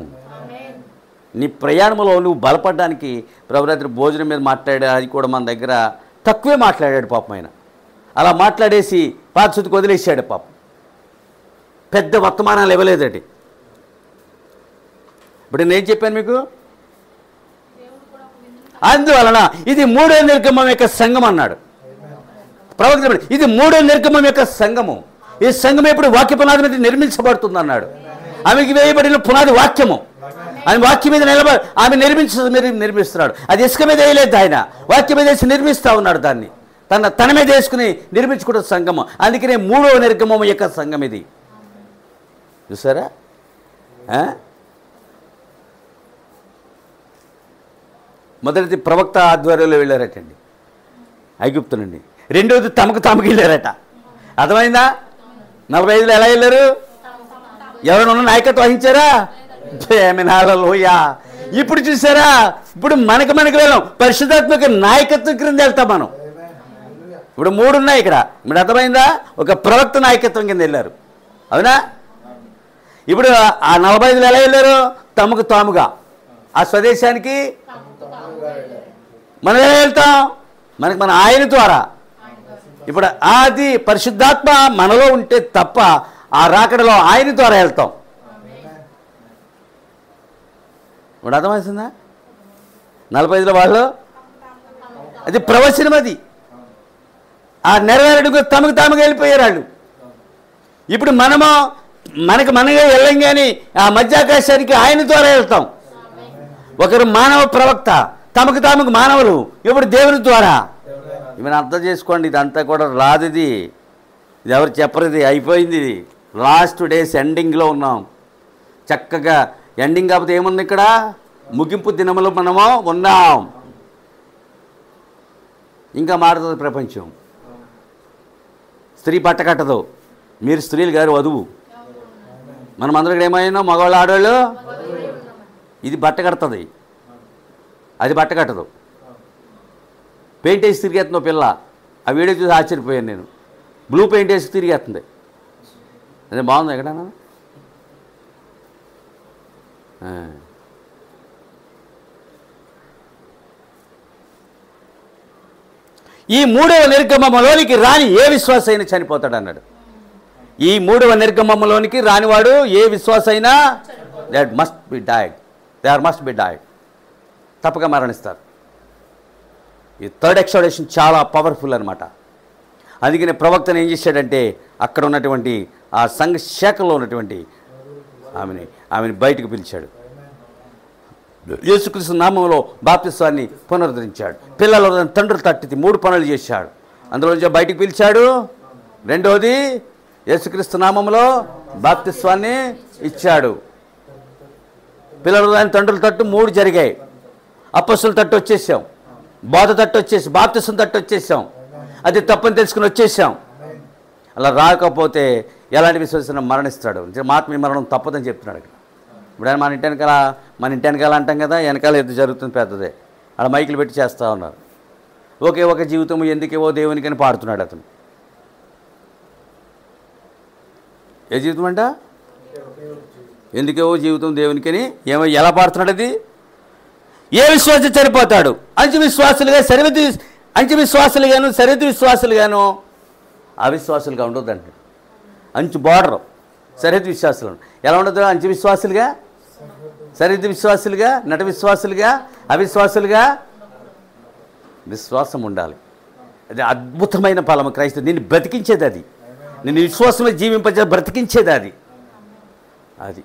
నీ ప్రయాణంలో నువ్వు బలపడడానికి ప్రభురాత్రి భోజనం మీద మాట్లాడా. అది కూడా మన దగ్గర తక్కువే మాట్లాడాడు పాపం. ఆయన అలా మాట్లాడేసి పారిశుద్ధికి వదిలేసాడు పాపం. పెద్ద వర్తమానాలు ఇవ్వలేదండి. ఇప్పుడు నేనేం చెప్పాను మీకు? అందువలన ఇది 3వ నిర్గమం యొక్క సంఘం అన్నాడు ప్రవక్త. ఇది 3వ నిర్గమం యొక్క సంఘము. ఈ సంఘం ఎప్పుడు వాక్య పునాది మీద నిర్మించబడుతుంది అన్నాడు. ఆమెకి వేయబడిన పునాది వాక్యము. ఆయన వాక్యం మీద నిలబడి ఆమె నిర్మిస్తున్నాడు. అది ఇసుక మీద వేయలేదు, ఆయన వాక్యం మీద వేసి నిర్మిస్తూ ఉన్నాడు. దాన్ని తన మీద వేసుకుని నిర్మించుకున్న సంఘము. అందుకనే 3వ నిర్గమం యొక్క సంఘం ఇది. చూసారా? మొదటిది ప్రవక్త ఆధ్వర్యంలో వెళ్ళారటండి, ఐగుప్తునండి. రెండోది తమకు వెళ్ళారట. అర్థమైందా? 45లో ఎలా వెళ్ళారు? ఎవరైనా నాయకత్వం వహించారా? హల్లెలూయా. ఇప్పుడు చూసారా? ఇప్పుడు మనకు వెళ్ళాం. పరిశుద్ధాత్మక నాయకత్వం క్రింద వెళ్తాం మనం. ఇప్పుడు 3 ఉన్నాయి ఇక్కడ. ఇప్పుడు అర్థమైందా? ఒక ప్రవక్త నాయకత్వం కింద వెళ్ళారు. అవునా? ఇప్పుడు ఆ 45లో ఎలా వెళ్ళారు? తమకు తాముగా ఆ స్వదేశానికి మనం ఎలా వెళ్తాం? మన ఆయన ద్వారా. ఇప్పుడు అది పరిశుద్ధాత్మ మనలో ఉంటే తప్ప ఆ రాకడలో ఆయన ద్వారా వెళ్తాం. ఇప్పుడు అర్థమవుతుందా? 45లో వాళ్ళు అది ప్రవచనం. అది ఆ నెరవేరడుగు తమకు తాముగా వెళ్ళిపోయారు వాళ్ళు. ఇప్పుడు మనగా వెళ్ళం, కానీ ఆ మధ్యాకాశానికి ఆయన ద్వారా వెళ్తాం. ఒకరు మానవ ప్రవక్త, తమకు మానవులు. ఇప్పుడు దేవుని ద్వారా. ఇవన్నీ అర్థం చేసుకోండి. ఇదంతా కూడా రాదు. ఇది ఎవరు చెప్పరు. ఇది అయిపోయింది. ఇది లాస్ట్ డేస్ ఎండింగ్లో ఉన్నాం. చక్కగా ఎండింగ్ కాకపోతే ఏముంది ఇక్కడ? ముగింపు దినములో మనము ఉన్నాం. ఇంకా మారుతుంది ప్రపంచం. స్త్రీ బట్ట కట్టదు, మీరు స్త్రీలు గారు వధువు. మనం అందరికి ఏమైనా మగవాళ్ళు ఆడవాళ్ళు ఇది బట్ట కడుతుంది, అది బట్ట కట్టదు. పెయింట్ వేసి తిరిగేస్తుంది పిల్ల. ఆ వీడియో చూసి ఆశ్చర్యపోయాను నేను. బ్లూ పెయింట్ వేసి తిరిగేస్తుంది. అదే బాగుంది ఎక్కడన్నా. ఈ మూడవ నిర్గమములోనికి రాని ఏ విశ్వాస అయినా చనిపోతాడు అన్నాడు. ఈ మూడవ నిర్గమములోనికి రానివాడు ఏ విశ్వాస అయినా దే మస్ట్ బి డైడ్, తప్పక మరణిస్తారు. ఈ థర్డ్ ఎక్సోడేషన్ చాలా పవర్ఫుల్ అనమాట. అందుకని ప్రవక్తను ఏం చేశాడంటే అక్కడ ఉన్నటువంటి ఆ సంఘ శాఖలో ఉన్నటువంటి ఆమెని బయటకు పిలిచాడు. యేసుక్రీస్తు నామంలో బాప్తిస్వాన్ని పునరుద్ధరించాడు. పిల్లల తండ్రులు తట్టింది 3 పనులు చేశాడు. అందులో బయటకు పిలిచాడు. రెండోది యేసుక్రీస్తు నామంలో బాప్తిస్వాన్ని ఇచ్చాడు. పిల్లల తండ్రుల తట్టు 3 జరిగాయి. అపొస్తలుల తట్టు వచ్చేసాం, బోధ తట్టు వచ్చేసి, బాప్తిస్వం తట్టు వచ్చేసాం. అది తప్పని తెలుసుకుని వచ్చేసాం. అలా రాకపోతే ఎలాంటి విశ్వాసం మరణిస్తాడు. ఆత్మీయ మరణం తప్పదని చెప్తున్నాడు ఇక్కడ. ఇప్పుడు మన ఇంటి వెనకాల అంటాం కదా, వెనకాల ఎదురు జరుగుతుంది పెద్దదే. అలా మైకులు పెట్టి చేస్తూ ఉన్నారు. ఒకే ఒక జీవితం ఎందుకేవో దేవునికని పాడుతున్నాడు అతను. ఏ జీవితం అంట? ఎందుకేవో జీవితం దేవునికని ఎలా పాడుతున్నాడు అది? ఏ విశ్వాసం చనిపోతాడు? అంచు విశ్వాసులుగాను సరిహద్దు విశ్వాసులుగాను అవిశ్వాసులుగా ఉండొద్దు అంటాడు. అంచు బార్డర్ సరిహద్దు విశ్వాసులు ఎలా ఉండదు? అంచు విశ్వాసులుగా, సరిహద్దు విశ్వాసులుగా, నట విశ్వాసులుగా, అవిశ్వాసులుగా విశ్వాసం ఉండాలి. అది అద్భుతమైన ఫలము. క్రైస్తవు నిన్ను బ్రతికించేది అది. నిన్ను విశ్వాసమే జీవింపజే బ్రతికించేది అది.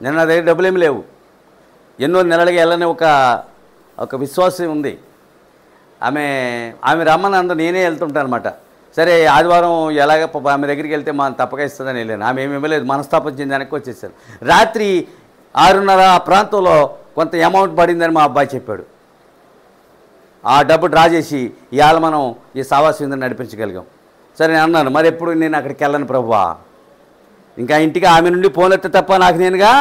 నేను నా దగ్గర డబ్బులేమి లేవు. ఎన్నో నెలలుగా వెళ్ళని ఒక విశ్వాసం ఉంది. ఆమె రమ్మని అందరూ నేనే వెళ్తుంటాను అనమాట. సరే ఆదివారం ఎలాగ ఆమె దగ్గరికి వెళ్తే మనం తప్పక ఇస్తుందని వెళ్ళాను. ఆమె ఏమి ఇవ్వలేదు. మనస్తాపం చెంది వెనక్కి వచ్చేసాను. రాత్రి 6:30 ఆ ప్రాంతంలో కొంత అమౌంట్ పడిందని మా అబ్బాయి చెప్పాడు. ఆ డబ్బు డ్రా చేసి ఇవాళ మనం ఈ సావాసీంద్రని నడిపించగలిగాం. సరే నేను అన్నాను, మరి ఎప్పుడు నేను అక్కడికి వెళ్ళను ప్రభువా, ఇంకా ఇంటికి ఆమె నుండి ఫోన్ ఎత్తే తప్ప నాకు నేనుగా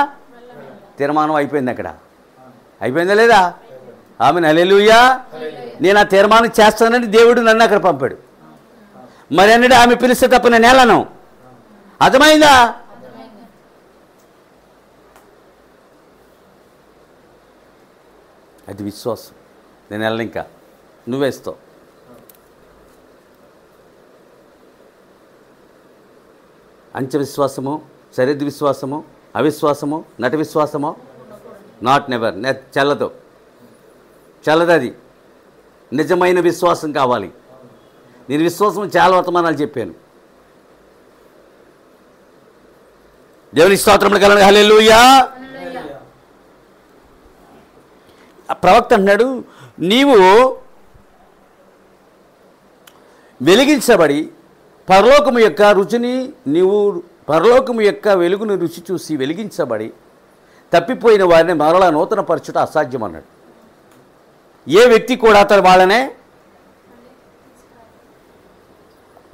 తీర్మానం అయిపోయింది. అక్కడ అయిపోయిందా లేదా? ఆమె హల్లెలూయా. నేను ఆ తీర్మానం చేస్తానని దేవుడు నన్ను అక్కడ పంపాడు. మరి అన్నాడు ఆమె పిలిస్తే తప్ప నేను వెళ్ళను. అర్థమైందా? అది విశ్వాసం. నేను వెళ్ళను, ఇంకా నువ్వేస్తావు. అంచె విశ్వాసము, సరిహద్దు విశ్వాసము, అవిశ్వాసము, నట విశ్వాసము నెవర్ చల్లదు. అది నిజమైన విశ్వాసం కావాలి. నేను విశ్వాసం చాలా వర్తమానాలు చెప్పాను. దేవుని స్తోత్రములు కలుగును. హల్లెలూయా. ప్రవక్త అంటున్నాడు, నీవు వెలిగించబడి పరలోకము యొక్క రుచిని, నీవు పరలోకము యొక్క వెలుగును రుచి చూసి వెలిగించబడి తప్పిపోయిన వారిని మరలా నూతన పరచుట అసాధ్యం అన్నాడు. ఏ వ్యక్తి కూడా అతను వాళ్ళనే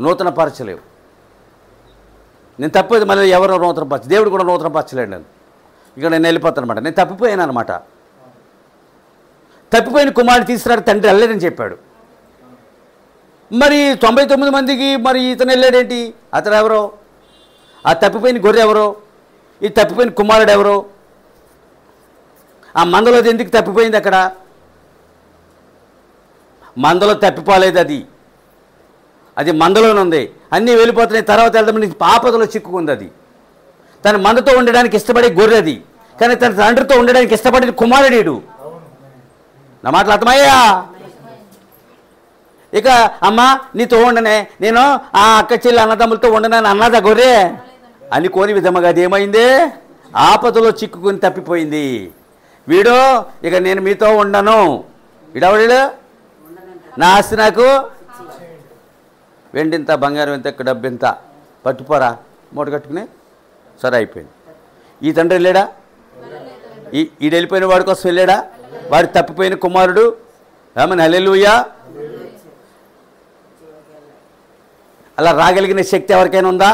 నూతన పరచలేవు. నేను తప్పేది మళ్ళీ ఎవరో నూతన పరచ, దేవుడు కూడా నూతన పరచలేడు. నేను ఇక్కడ నేను వెళ్ళిపోతాను అనమాట. నేను తప్పిపోయాను అనమాట. తప్పిపోయిన కుమారుడు తీసుకురాడు, తండ్రి వెళ్ళలేదని చెప్పాడు. మరి 99 మందికి మరి ఇతను వెళ్ళాడేంటి? అతను ఎవరో? ఆ తప్పిపోయిన గొర్రె ఎవరో? ఈ తప్పిపోయిన కుమారుడు ఎవరో? ఆ మందలో ఎందుకు తప్పిపోయింది? అక్కడ మందలో తప్పిపోలేదు. అది మందలోనే ఉంది. అన్నీ వెళ్ళిపోతున్నాయి. తర్వాత వెళ్దామని ఆపదలో చిక్కుకుంది. అది తన మందతో ఉండడానికి ఇష్టపడే గొర్రె అది, కానీ తన తండ్రితో ఉండడానికి ఇష్టపడిన కుమారుడు. నా మాటలు అర్థమయ్యా? ఇక అమ్మ నీతో ఉండనే, నేను ఆ అక్క చెల్లి అన్నదమ్ములతో ఉండనని అన్నదా గొర్రె అనుకోని విధముగా అది ఏమైంది? ఆపదలో చిక్కుకుని తప్పిపోయింది. వీడు ఇక నేను మీతో ఉండను, వీడవడు, నా ఆస్తి నాకు వెండింత, బంగారం ఎంత, డబ్బు ఎంత, పట్టుపోరా మూట కట్టుకుని సరే అయిపోయింది. ఈ తండ్రి లేడా? ఈడు వెళ్ళిపోయిన వాడి కోసం వెళ్ళాడా? వాడు తప్పిపోయిన కుమారుడు. ఆమెన్, హల్లెలూయా. అలా రాగలిగిన శక్తి ఎవరికైనా ఉందా?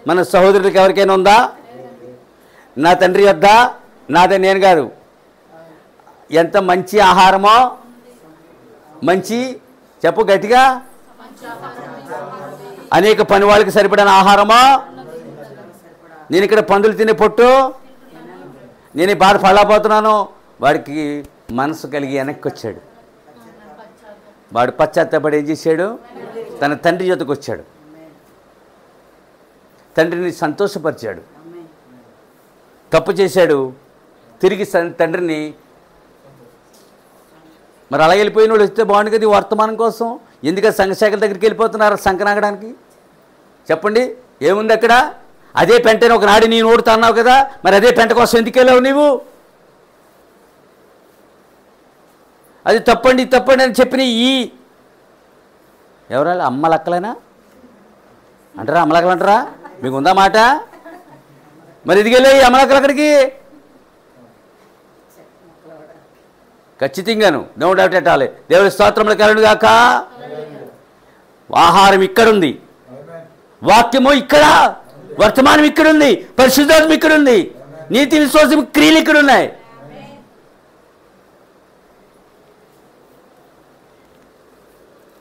మన సహోదరులకు ఎవరికైనా ఉందా? నా తండ్రి వద్ద నాదే నేను కాదు. ఎంత మంచి ఆహారమో, మంచి చెప్పు గట్టిగా, అనేక పని వాళ్ళకి సరిపడిన ఆహారమో, నేను ఇక్కడ పందులు తినే పొట్టు, నేను ఈ బాధ పడలేకపోతున్నాను. వాడికి మనసు కలిగి వెనక్కి వచ్చాడు. వాడు పశ్చాత్తాపడి ఏం చేశాడు? తన తండ్రి జతకు వచ్చాడు, తండ్రిని సంతోషపరిచాడు. తప్పు చేశాడు, తిరిగి తండ్రిని. మరి అలా వెళ్ళిపోయిన వాళ్ళు వస్తే బాగుంది కదా ఈ వర్తమానం కోసం. ఎందుకంటే సంఘశాఖల దగ్గరికి వెళ్ళిపోతున్నారు సంకనాగడానికి? చెప్పండి, ఏముంది అక్కడ? అదే పెంటని ఒకనాడు నేను ఓడుతా అన్నావు కదా, మరి అదే పెంట కోసం ఎందుకు వెళ్ళావు నీవు? అది తప్పండి తప్పండి అని చెప్పిన ఈ ఎవరాళ్ళు అమ్మలక్కలేనా అంటారా? అమ్మలక్కలు అంటారా? మీకు ఉందా మాట? మరి ఇది వెళ్ళాయి అమ్మలక్కలు అక్కడికి ఖచ్చితంగాను, నో డౌట్ ఎట్ ఆల్. దేవుడి స్తోత్రములు కలుగును గాక. ఆహారం ఇక్కడుంది, వాక్యము ఇక్కడ, వర్తమానం ఇక్కడుంది, పరిశుద్ధాత్మ ఇక్కడుంది, నీతి విశ్వాసం క్రియలు ఇక్కడున్నాయి.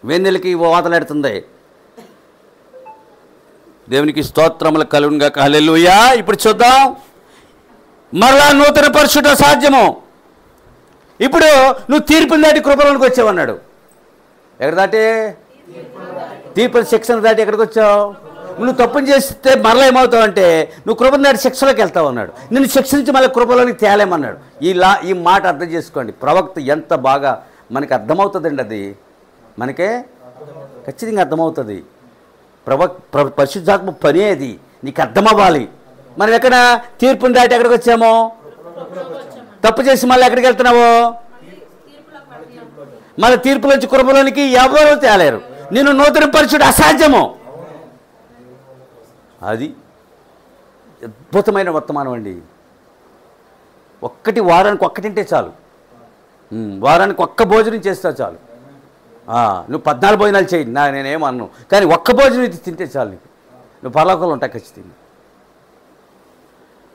వెన్నెలకి వాతలాడుతుంది. దేవునికి స్తోత్రములు కలుగును గాక. హల్లెలూయా. ఇప్పుడు చూద్దాం, మరలా నూతన పరిశుద్ధ సాధ్యము. ఇప్పుడు నువ్వు తీర్పుని దాటి కృపలోనికి వచ్చావన్నాడు. ఎక్కడ దాటి? తీర్పు శిక్షణ దాటి ఎక్కడికి వచ్చావు? నువ్వు తప్పుని చేస్తే మరలా ఏమవుతావు అంటే నువ్వు కృపను దాటి శిక్షలోకి వెళ్తావు అన్నాడు. నిన్ను శిక్షించి మళ్ళీ కృపలోనికి తేలేమన్నాడు. ఈ మాట అర్థం చేసుకోండి. ప్రవక్త ఎంత బాగా మనకి అర్థమవుతుందండి. అది మనకే ఖచ్చితంగా అర్థమవుతుంది. పరిశుద్ధాత్మ పని అది నీకు అర్థమవ్వాలి. మనం ఎక్కడ తీర్పుని దాటి ఎక్కడికి వచ్చామో? తప్పు చేసి మళ్ళీ ఎక్కడికి వెళ్తున్నావు? మళ్ళీ తీర్పులోంచి కృపలోనికి ఎవరూ తేలేరు. నేను నూతన పరిశుద్ధుడు అసాధ్యము. అది అద్భుతమైన వర్తమానం అండి. వారానికి ఒక్కటింటే చాలు, వారానికి ఒక్క భోజనం చేస్తావు చాలు. నువ్వు 14 భోజనాలు చేయి, నేనేమన్ను, కానీ ఒక్క భోజనం ఇది తింటే చాలు, నీకు నువ్వు పరలోకంలో ఉంటావు ఖచ్చితంగా.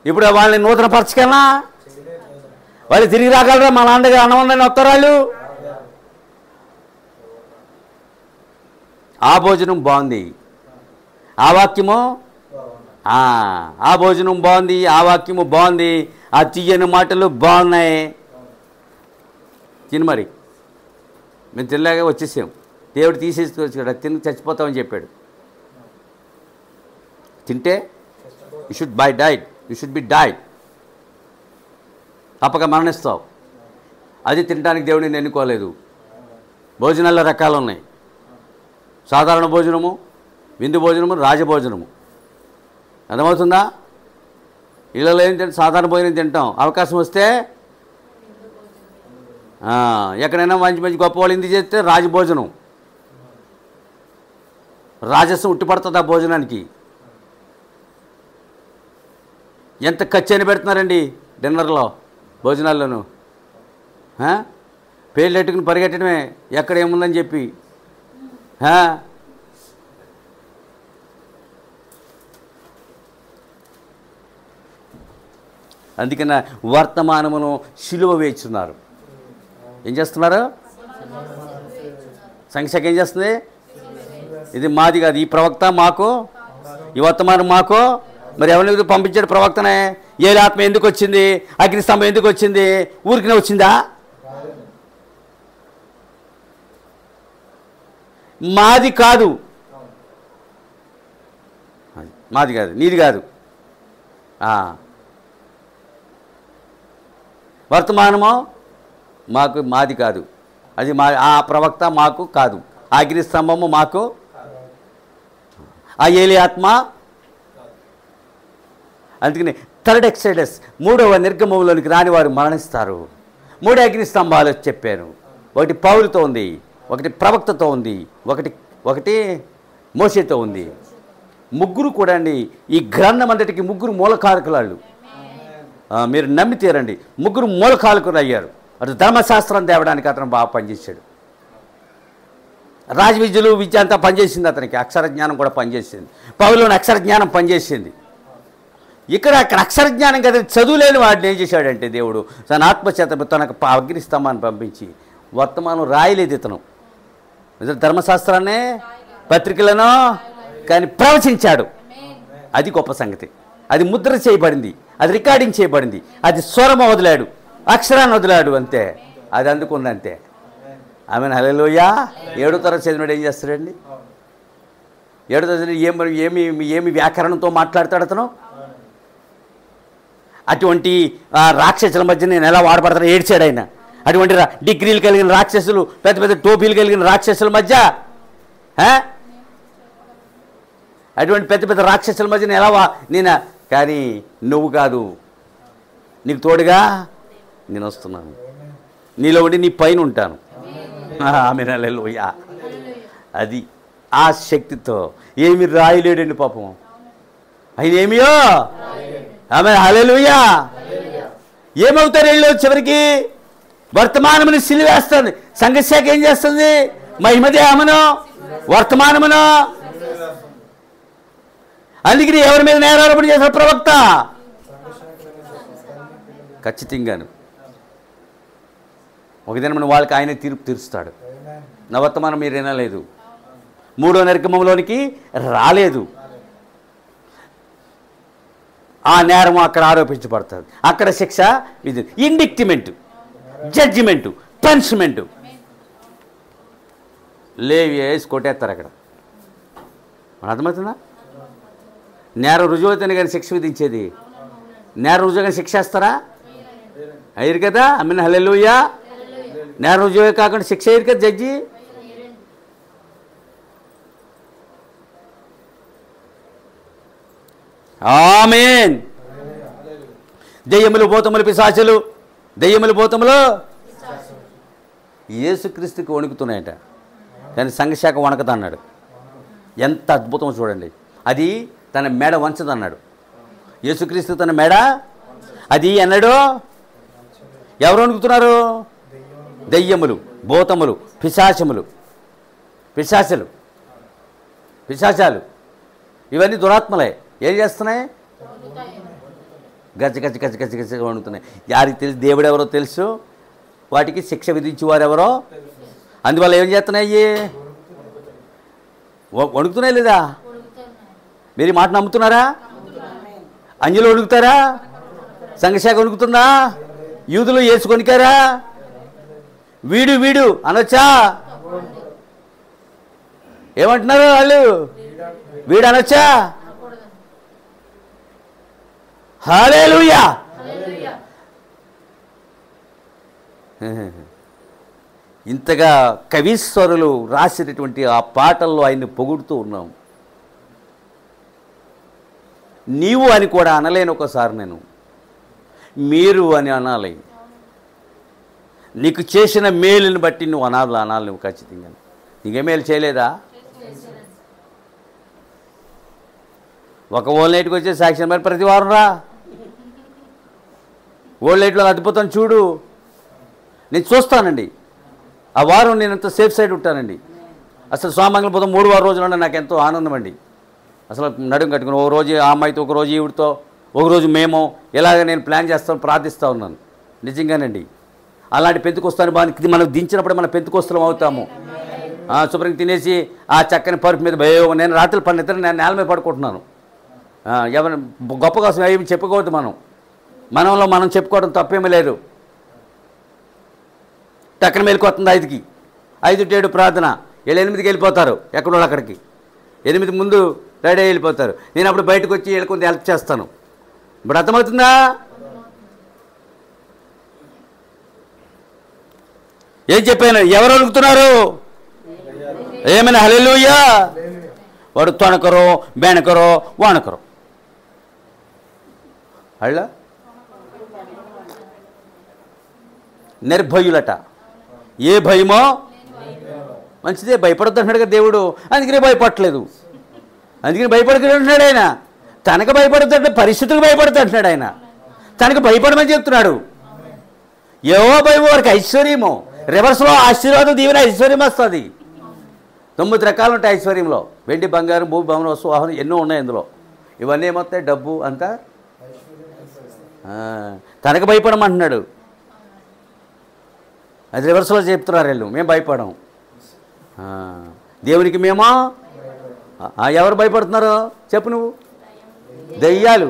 ఇప్పుడు వాళ్ళని నూతన పరచగలనా? వాళ్ళు తిరిగి రాగలరా? మా నాన్నగారు అన్నం ఉందని వస్తారు వాళ్ళు. ఆ భోజనం బాగుంది, ఆ వాక్యము ఆ భోజనం బాగుంది, ఆ వాక్యము బాగుంది, ఆ తీయని మాటలు బాగున్నాయి. తిని మరి మేము తినలేక వచ్చేసాం. దేవుడు తీసేసుకొచ్చాడు, తిని చచ్చిపోతామని చెప్పాడు. తింటే you should buy diet, you should be diet, తప్పక మరణిస్తావు. అది తినడానికి దేవుడిని ఎన్నుకోలేదు. భోజనాల్లో రకాలు ఉన్నాయి. సాధారణ భోజనము, విందు భోజనము, రాజభోజనము. అర్థమవుతుందా? ఇళ్ళలో ఏం తింటాం? సాధారణ భోజనం తింటాం. అవకాశం వస్తే ఎక్కడైనా మంచి మంచి గొప్ప వాళ్ళు ఎందుకు చేస్తే రాజభోజనం. రాజస్వం ఉట్టిపడుతుంది ఆ భోజనానికి. ఎంత ఖర్చు అయినా పెడుతున్నారండి డిన్నర్లో, భోజనాల్లోనూ. పేర్లు పెట్టుకుని పరిగెట్టడమే ఎక్కడ ఏముందని చెప్పి. అందుకని వర్తమానమును సిలువ వేస్తున్నారు. ఏం చేస్తున్నారు? సంఖ్యకి ఏం చేస్తుంది? ఇది మాది కాదు, ఈ ప్రవక్త మాకు, ఈ వర్తమానం మాకు. మరి ఎవరిని పంపించాడు ప్రవక్తనే? ఏలి ఆత్మ ఎందుకు వచ్చింది? అగ్నిస్తంభం ఎందుకు వచ్చింది? ఊరికినే వచ్చిందా? మాది కాదు, మాది కాదు, నీది కాదు. వర్తమానము మాకు, మాది కాదు. అది ఆ ప్రవక్త మాకు కాదు, ఆ అగ్నిస్తంభము మాకు, ఆ ఏలి ఆత్మ. అందుకని థర్డ్ ఎక్సైడస్, 3వ నిర్గమంలోనికి రాని వారు మరణిస్తారు. 3 అగ్నిస్తంభాలు చెప్పాను. ఒకటి పౌలుతో ఉంది, ఒకటి ప్రవక్తతో ఉంది, ఒకటి మోషేతో ఉంది. ముగ్గురు కూడా అండి ఈ గ్రంథం అంతటికి ముగ్గురు మూలకారకులాళ్ళు. మీరు నమ్మి తీరండి. ముగ్గురు మూలకాలకులు అయ్యారు. అటు ధర్మశాస్త్రం తేవడానికి అతను బాగా పనిచేశాడు. రాజవిద్యలు విద్య అంతా పనిచేసింది అతనికి. అక్షర జ్ఞానం కూడా పనిచేసింది. పౌలులోని అక్షర జ్ఞానం పనిచేసింది. అక్కడ అక్షర జ్ఞానం కదా, చదువులేని వాడిని ఏం చేశాడంటే దేవుడు తన ఆత్మచేత తనకు అగ్నిస్తంభాన్ని పంపించి వర్తమానం రాయలేదు ఇతను. ధర్మశాస్త్రాన్నే పత్రికలను కానీ ప్రవచించాడు. అది గొప్ప సంగతి. అది ముద్ర చేయబడింది, అది రికార్డింగ్ చేయబడింది, అది స్వరం వదిలాడు, అక్షరాన్ని వదిలాడు, అంతే. అది అందుకుంది అంతే. ఆమెను హల్లెలూయా. 7వ తరగతి చదివినాడు ఏం చేస్తాడండి? 7వ తరగతి ఏమి వ్యాకరణంతో మాట్లాడతాడు అతను? అటువంటి రాక్షసుల మధ్య నేను ఎలా వాడబడతాను ఏడ్చాడు ఆయన. అటువంటి డిగ్రీలు కలిగిన రాక్షసులు, పెద్ద పెద్ద టోపీలు కలిగిన రాక్షసుల మధ్య, అటువంటి పెద్ద పెద్ద రాక్షసుల మధ్య నేను ఎలా నేను, కానీ నువ్వు కాదు, నీకు తోడుగా నేను వస్తున్నాను, నీలో ఉండి నీ పైన ఉంటాను. ఆమేన్ హల్లెలూయా. అది ఆ శక్తితో ఏమి రాయలేడండి పాపం ఆయన, ఏమియో. ఆమేన్ హల్లెలూయా. ఏమవుతారు వీళ్ళు? చివరికి వర్తమానమును సిలివేస్తుంది. సంఘశాఖ ఏం చేస్తుంది? మహిమదేహమును వర్తమానమును. అందుకని ఎవరి మీద నేరారోపణ చేసిన ప్రవక్త ఖచ్చితంగాను ఒక దినం వాళ్ళకి ఆయన తీర్పు తీరుస్తాడు. నా వర్తమానం మీరు వినలేదు, 3వ నిర్గమంలోనికి రాలేదు, ఆ నేరం అక్కడ ఆరోపించబడుతుంది. అక్కడ శిక్ష ఇది, ఇండిక్టిమెంటు, జడ్జిమెంటు, పనిష్మెంటు లేవి వేసి కొట్టేస్తారు అక్కడ. అర్థమవుతుందా? నేరం రుజువుతోనే కానీ శిక్ష విధించేది. నేరం రుజువుగా శిక్ష వేస్తారా? అయ్యారు కదా. ఆమేన్ హల్లెలూయా. నేరం రుజువే కాకుండా శిక్ష అయ్యారు కదా జడ్జి. ఆమేన్. దెయ్యములు, భూతములు, పిశాచులు, దెయ్యములు, భూతములు యేసుక్రీస్తుకి వణుకుతున్నాయట, కానీ సంఘశాఖ వణకదు అన్నాడు. ఎంత అద్భుతం చూడండి. అది తన మెడ వంచదన్నాడు. యేసుక్రీస్తు తన మెడ అది అన్నాడు. ఎవరు వణుకుతున్నారు? దెయ్యములు, భూతములు, పిశాచములు, పిశాచాలు ఇవన్నీ దురాత్మలే. ఏం చేస్తున్నాయి? గచ్చ గచ్చ గచ్చ గచ్చ గచ్చగా వణుకుతున్నాయి. యారికి తెలుసు? దేవుడు ఎవరో తెలుసు, వాటికి శిక్ష విధించేవారు ఎవరో. అందువల్ల ఏం చేస్తున్నాయి? వణుకుతున్నాయి లేదా? మీరు మాట నమ్ముతున్నారా? అంజులు వణుకుతారా? సంఘశాఖ వణుకుతుందా? యూదులు యేసు కొనికారా? వీడు వీడు అనొచ్చా? ఏమంటున్నారు వాళ్ళు? వీడు అనొచ్చా? హల్లెలూయా. ఇంతగా కవీశ్వరులు రాసినటువంటి ఆ పాటల్లో ఆయన్ని పొగుడుతూ ఉన్నాం. నీవు అని కూడా అనలేను ఒకసారి, నేను మీరు అని అనాలి. నీకు చేసిన మేలుని బట్టి నువ్వు అనాలి నువ్వు ఖచ్చితంగా. నీకే మేలు చేయలేదా? ఒక ఓల్డ్ నైట్కి వచ్చే సాక్ష్యం మరి ప్రతి వారం రా. ఓల్డ్ నైట్లో అద్భుతం చూడు. నేను చూస్తానండి. ఆ వారం నేను ఎంతో సేఫ్ సైడ్ ఉంటానండి. అసలు సోమంగళ బుధం 3 వారం రోజులు నాకు ఎంతో ఆనందం అండి. అసలు నడుము కట్టుకుని ఒక రోజు ఆ అమ్మాయితో, ఒక రోజు ఈవిడితో, ఒకరోజు మేము ఇలాగ నేను ప్లాన్ చేస్తాను, ప్రార్థిస్తూ ఉన్నాను. నిజంగానండి. అలాంటి పెంతుకొస్తాను బాగా మనం దించినప్పుడు మనం పెంతుకొస్తలం అవుతాము. శుభ్రంగా తినేసి ఆ చక్కని పరుపు మీద నేను రాత్రి 12 నేను నేల మీద పడుకుంటున్నాను. ఎవరి గొప్ప కోసం ఏమి చెప్పుకోవద్దు. మనంలో మనం చెప్పుకోవడం తప్పేమీ లేదు. టక్కన మేలుకొస్తుంది 5కి, 5 to 7 ప్రార్థన. వీళ్ళు 8కి వెళ్ళిపోతారు, ఎక్కడో అక్కడికి. 8 ముందు రెడీ వెళ్ళిపోతారు. నేను అప్పుడు బయటకు వచ్చి వీళ్ళకి కొంత హెల్ప్ చేస్తాను. ఇప్పుడు అర్థమవుతుందా? ఏం చెప్పాను? ఎవరు అడుగుతున్నారు? ఏమైనా హల్లెలూయా. వాడు తొణకరో, బెనకరో, వానకరో అళ్ళ నిర్భయులట. ఏ భయమో మంచిదే, భయపడద్దు అంటున్నాడు కదా దేవుడు. అందుకనే భయపడట్లేదు. అందుకని భయపడదు అంటున్నాడు ఆయన. తనకు భయపడద్దు అంటే పరిస్థితులకు భయపడద్దు అంటున్నాడు ఆయన. తనకు భయపడమని చెప్తున్నాడు. ఏవో భయం వారికి ఐశ్వర్యము, రివర్స్లో ఆశీర్వాదం దీవెన ఐశ్వర్యం వస్తుంది. 9 రకాలు ఉంటాయి ఐశ్వర్యంలో. వెండి, బంగారం, భూ, భవన, వస్తు, వాహనం ఎన్నో ఉన్నాయి ఇందులో. ఇవన్నీ ఏమొస్తాయి? డబ్బు అంతా. తనకు భయపడమంటున్నాడు. అది రివర్స్లో చెప్తున్నారు వీళ్ళు. మేము భయపడం. దేవునికి మేమో ఎవరు భయపడుతున్నారు చెప్పు నువ్వు? దెయ్యాలు.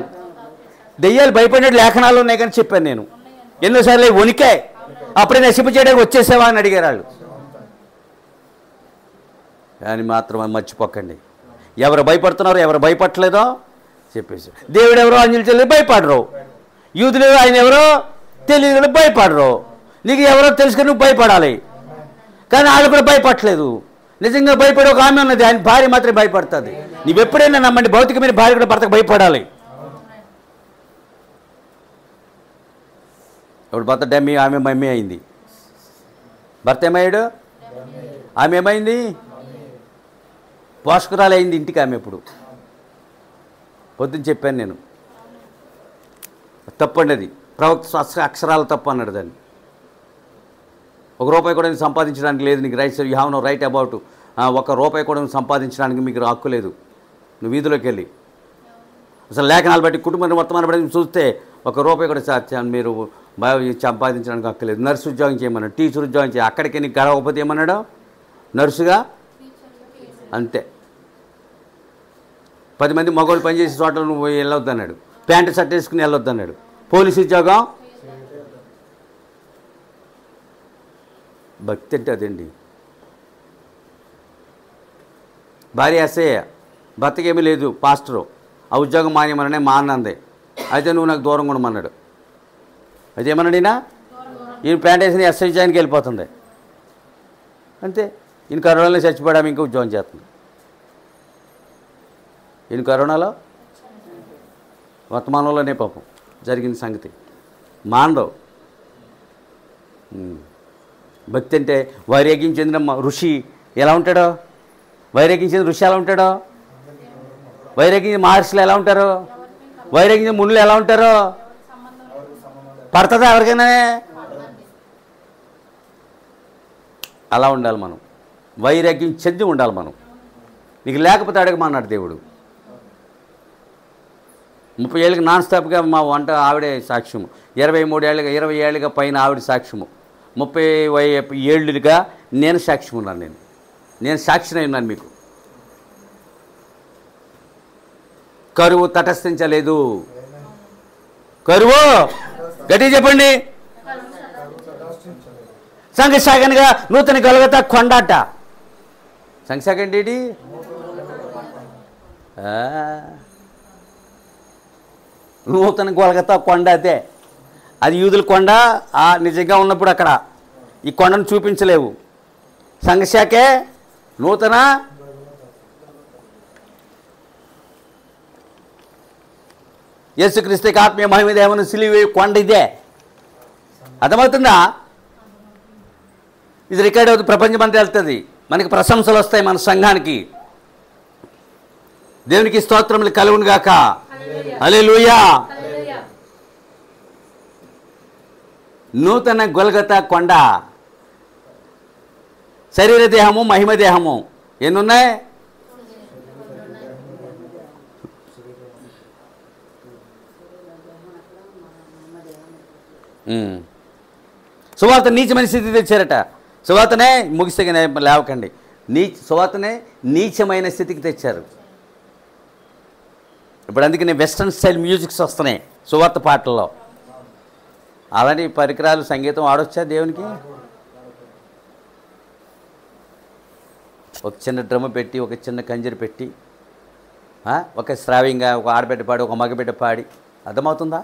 దెయ్యాలు భయపడినట్టు లేఖనాలు ఉన్నాయి కానీ చెప్పాను నేను. ఎన్నోసార్లు వణికాయి. అప్పుడే నశింప చేయడానికి వచ్చేసావా అని అడిగారు వాళ్ళు. కానీ మాత్రం మర్చిపోకండి, ఎవరు భయపడుతున్నారో ఎవరు భయపడలేదో చెప్పేసి. దేవుడు ఎవరో అంజలి చెల్లి భయపడరు, యూదులు ఆయన ఎవరో తెలియదు భయపడరు. నీకు ఎవరో తెలుసుకుని నువ్వు భయపడాలి. కానీ వాళ్ళు కూడా భయపడలేదు. నిజంగా భయపడే ఒక ఆమె ఉన్నది, ఆయన భార్య మాత్రమే భయపడుతుంది. నువ్వెప్పుడైనా నమ్మండి, భౌతికమైన భార్య కూడా భర్తకు భయపడాలి. ఇప్పుడు భర్త డమ్మి, ఆమె మమ్మీ అయింది. భర్త ఏమయ్యాడు? ఆమె ఏమైంది? పోషకురాలు అయింది ఇంటికి ఆమె. ఇప్పుడు పొద్దున్న చెప్పాను నేను, తప్పండి అది. ప్రవక్త అక్షరాలు తప్పు అన్నాడు దాన్ని. ₹1 కూడా సంపాదించడానికి లేదు నీకు right. You have no right about. ₹1 కూడా సంపాదించడానికి మీకు హక్కు లేదు. నువ్వు వీధిలోకి వెళ్ళి అసలు లేఖనాలు బట్టి కుటుంబ వర్తమానం బట్టి చూస్తే ₹1 కూడా మీరు సంపాదించడానికి హక్కు లేదు. నర్సు ఉద్యోగం చేయమన్నాడు, టీచర్ ఉద్యోగం చేయ. అక్కడికి నీకు గడవకపోతే ఏమన్నాడు? నర్సుగా అంతే. 10 మంది మగవాళ్ళు పనిచేసే చోట నువ్వు వెళ్ళొద్దు అన్నాడు. ప్యాంటు షర్ట్ వేసుకుని వెళ్ళొద్దు అన్నాడు. పోలీసు ఉద్యోగం భక్తి అంటే అదండి. భార్య ఎస్ఐ, భర్తకేమీ లేదు, పాస్టరు. ఆ ఉద్యోగం మానేమననే మానందే. అయితే నువ్వు నాకు దూరంగా ఉండమన్నాడు. అయితే ఏమన్నాడు ఈయన? ఈయన ప్యాంట్ వేసిన ఎస్ఐ ఉద్యోగానికి వెళ్ళిపోతుంది అంతే. ఈయన కరోనాలో చచ్చిపోయాము, ఇంకా ఉద్యోగం చేస్తుంది. ఈయన కరోనాలో వర్తమానంలోనే పాపం జరిగిన సంగతి మాండవ్. భక్తి అంటే వైరాగ్యం చెందిన ఋషి ఎలా ఉంటాడో, వైరాగ్యం చెందిన ఋషి ఎలా ఉంటాడో, వైరాగ్యం మహర్షులు ఎలా ఉంటారో, వైరాగ్యం మునులు ఎలా ఉంటారో పడుతుందా ఎవరికైనా? అలా ఉండాలి మనం. వైరాగ్యం చెంది ఉండాలి మనం. నీకు లేకపోతే అడగమన్నాడు దేవుడు. 30 ఏళ్ళకి నాన్ స్టాప్గా మా వంట ఆవిడే సాక్ష్యము. 20 ఏళ్ళుగా పైన ఆవిడ సాక్ష్యము. 30 ఏళ్ళుగా నేను సాక్ష్యం ఉన్నాను. నేను సాక్షినై ఉన్నాను మీకు. కరువు తటస్థించలేదు. కరువు గట్టిగా చెప్పండి. సంఘశాఖనిగా నూతన గొలగతా కొండాట. సంఘశాఖ ఏంటి? నూతన గొలగతా కొండ. అదే అది యూదుల కొండ. నిజంగా ఉన్నప్పుడు అక్కడ ఈ కొండను చూపించలేవు. సంఘశాఖే నూతన. యేసుక్రీస్తుకి ఆత్మీయ మహిమ దేవను సిలువ కొండ ఇదే. అర్థమవుతుందా? ఇది రికార్డ్ అవుతుంది, ప్రపంచమంతా వెళ్తుంది. మనకి ప్రశంసలు వస్తాయి మన సంఘానికి. దేవునికి స్తోత్రములు కలుగును గాక. హల్లెలూయా. నూతన గొల్గతా కొండ. శరీర దేహము, మహిమ దేహము ఎన్నున్నాయి? సువార్త నీచమైన స్థితి తెచ్చారట. సువార్తనే ముగిస్తే లేవకండి. సువార్తనే నీచమైన స్థితికి తెచ్చారు. ఇప్పుడు అందుకని వెస్ట్రన్ స్టైల్ మ్యూజిక్స్ వస్తున్నాయి సువార్త పాటల్లో. అలాంటి పరికరాలు సంగీతం ఆడొచ్చా దేవునికి? ఒక చిన్న డ్రమ్ పెట్టి, ఒక చిన్న కంజరి పెట్టి, ఒక శ్రావ్యంగా ఒక ఆడబిడ్డ పాడి, ఒక మగబిడ్డ పాడి, అర్థమవుతుందా?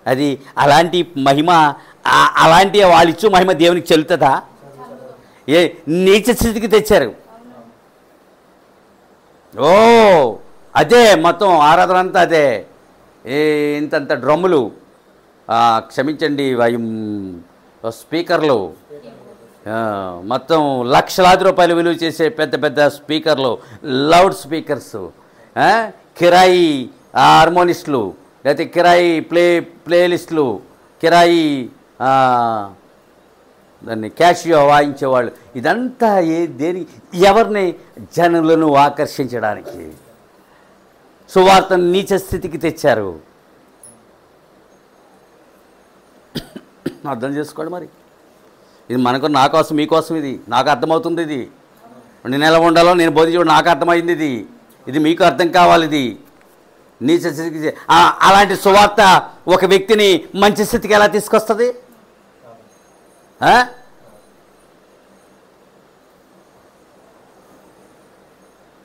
అది అలాంటి మహిమ, అలాంటి వాళ్ళు ఇచ్చు మహిమ దేవునికి చెల్లుతుందా? ఏ నీచ స్థితికి తెచ్చారు. అదే మొత్తం ఆరాధన అంతా అదే. ఇంతంత డ్రమ్ములు, క్షమించండి, స్పీకర్లు, మొత్తం లక్షలాది రూపాయలు విలువ చేసే పెద్ద పెద్ద స్పీకర్లు, లౌడ్ స్పీకర్స్, కిరాయి హార్మోనిస్టులు, లేకపోతే కిరాయి ప్లేలిస్టులు, కిరాయి దాన్ని క్యాషియో వాయించేవాళ్ళు, ఇదంతా ఎవరిని? జనులను ఆకర్షించడానికి సువార్తను నీచ స్థితికి తెచ్చారు. అర్థం చేసుకోండి. మరి ఇది మనకు, నా కోసం, మీకోసం, ఇది నాకు అర్థమవుతుంది. ఇది నేను ఎలా ఉండాలో నేను బోధించడం నాకు అర్థమైంది. ఇది మీకు అర్థం కావాలి. ఇది నీచ స్థితికి, అలాంటి సువార్త ఒక వ్యక్తిని మంచి స్థితికి ఎలా తీసుకొస్తుంది?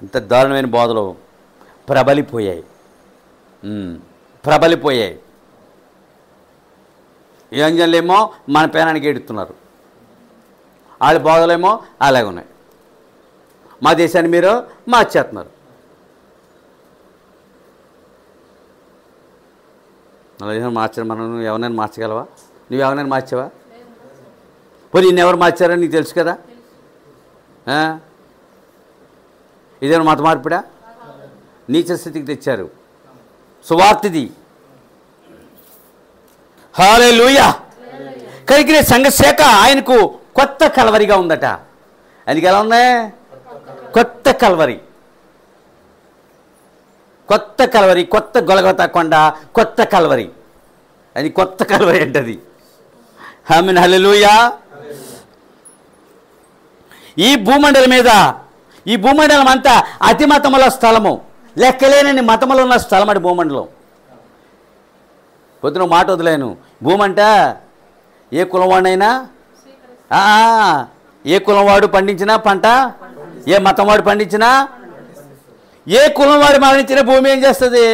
ఇంత దారుణమైన బోధలు ప్రబలిపోయాయి. ఈ అంజన్లేమో మన పేనానికి ఎడుతున్నారు, వాళ్ళ బోధలేమో అలాగే ఉన్నాయి. మా దేశాన్ని మీరు మార్చేస్తున్నారు. అలా మార్చారు. మనం ఎవరైనా మార్చగలవా? నువ్వు ఎవరైనా మార్చావా? పోనీ నిన్నెవరు మార్చారని నీకు తెలుసు కదా. ఇదేమో మత మార్పిడా? నీచ స్థితికి తెచ్చారు. సువార్తిది. హల్లెలూయా. కనికరే సంఘశాఖ ఆయనకు కొత్త కలవరిగా ఉందట. ఆయనకి ఎలా ఉంది? కొత్త కలవరి. కొత్త కలవరి, కొత్త గొలగొత కొండ, కొత్త కలవరి. అది కొత్త కలవరి అంటది. ఆమేన్, హల్లెలూయా. ఈ భూమండలం మీద, ఈ భూమండలం అంతా అతి మతముల స్థలము, లెక్కలేనని మతములు ఉన్న స్థలం అటు భూమండలం. పొద్దున మాట వదిలేను. భూమంట ఏ కులంవాడైనా, ఏ కులంవాడు పండించినా పంట, ఏ మతం వాడు పండించినా, ఏ కులం వాడు మరణించిన భూమి ఏం చేస్తుంది?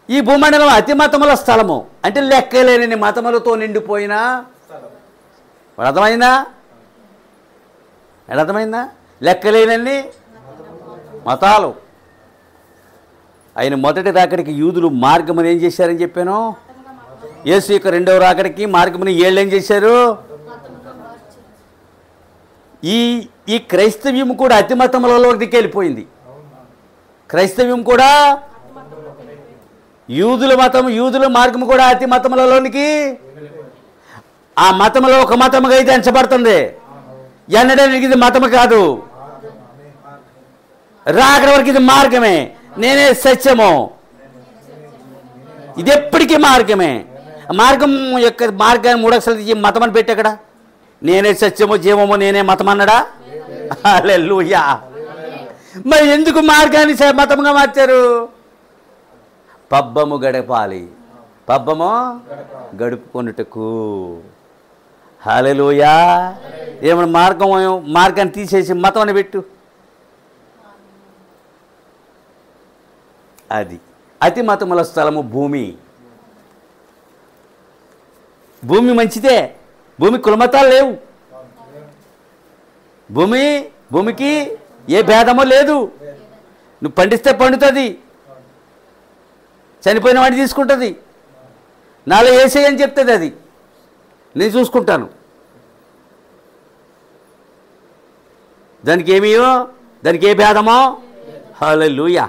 ఈ భూమండలం అతి మతముల స్థలము అంటే లెక్కలేని మతములతో నిండిపోయిన. అర్థమైందా? అర్థమైందా? లెక్కలేనన్ని మతాలు. ఆయన మొదటి రాకడికి యూదులు మార్గమును ఏం చేశారని చెప్పాను. యేసు యొక్క రెండవ రాకడికి మార్గముని ఏళ్ళు ఏం చేశారు? ఈ క్రైస్తవ్యం కూడా అతి మతములలోకి వెళ్ళిపోయింది. క్రైస్తవ్యం కూడా యూదుల మార్గము కూడా అతి మతములలోనికి. ఆ మతములో ఒక మతముగా అయితే ఎంచబడుతుంది. ఎన్నడానికి ఇది మతము కాదు. రాకడ వరకు ఇది మార్గమే. నేనే సత్యము. ఇది ఎప్పటికీ మార్గమే. మార్గం యొక్క మార్గాన్ని 3 అక్షరాలు తీసి మతం అని పెట్టి అక్కడ నేనే సత్యము జీవము నేనే మతం అన్నాడా? హల్లెలూయా. మరి ఎందుకు మార్గాన్ని మతంగా మార్చారు? పబ్బము గడపాలి, పబ్బము గడుపుకొనుటకు. హల్లెలూయా. ఏమన్నా మార్గాన్ని తీసేసి మతం అని పెట్టు. అది అతి మతముల స్థలము భూమి. భూమి మంచిదే. భూమి కులమతాలు లేవు. భూమికి ఏ భేదమో లేదు. నువ్వు పండిస్తే పండుతుంది, చనిపోయిన వాడిని తీసుకుంటుంది. నాలో ఏసేయ్ అని చెప్తుంది. అది నేను చూసుకుంటాను. దానికి దానికి ఏ భేదమో. హల్లెలూయా.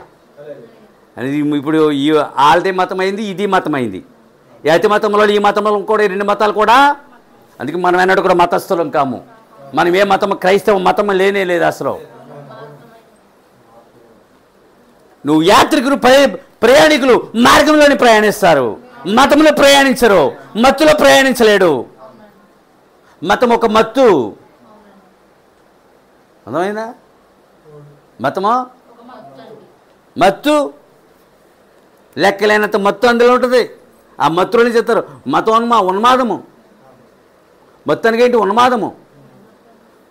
అని ఇప్పుడు ఈ ఆల్దే మతం అయింది, ఇది మతం అయింది. ఈ అతి మతంలో ఈ మతంలో కూడా 2 మతాలు కూడా. అందుకే మనం ఎన్నడూ కూడా మతస్థులం కాము. మనం ఏ మతం, క్రైస్తవ మతం లేనే లేదు అసలు. నువ్వు యాత్రికులు, ప్రయాణికులు మార్గంలోని ప్రయాణిస్తారు, మతంలో ప్రయాణించరు. మత్తులో ప్రయాణించలేడు. మతం ఒక మత్తు. అర్థమైందా? మతము మత్తు. లెక్కలేనంత మత్తు అందులో ఉంటుంది. ఆ మత్తులోనే చెప్తారు మతం ఉన్మాదము. మొత్తానికి ఏంటి? ఉన్మాదము.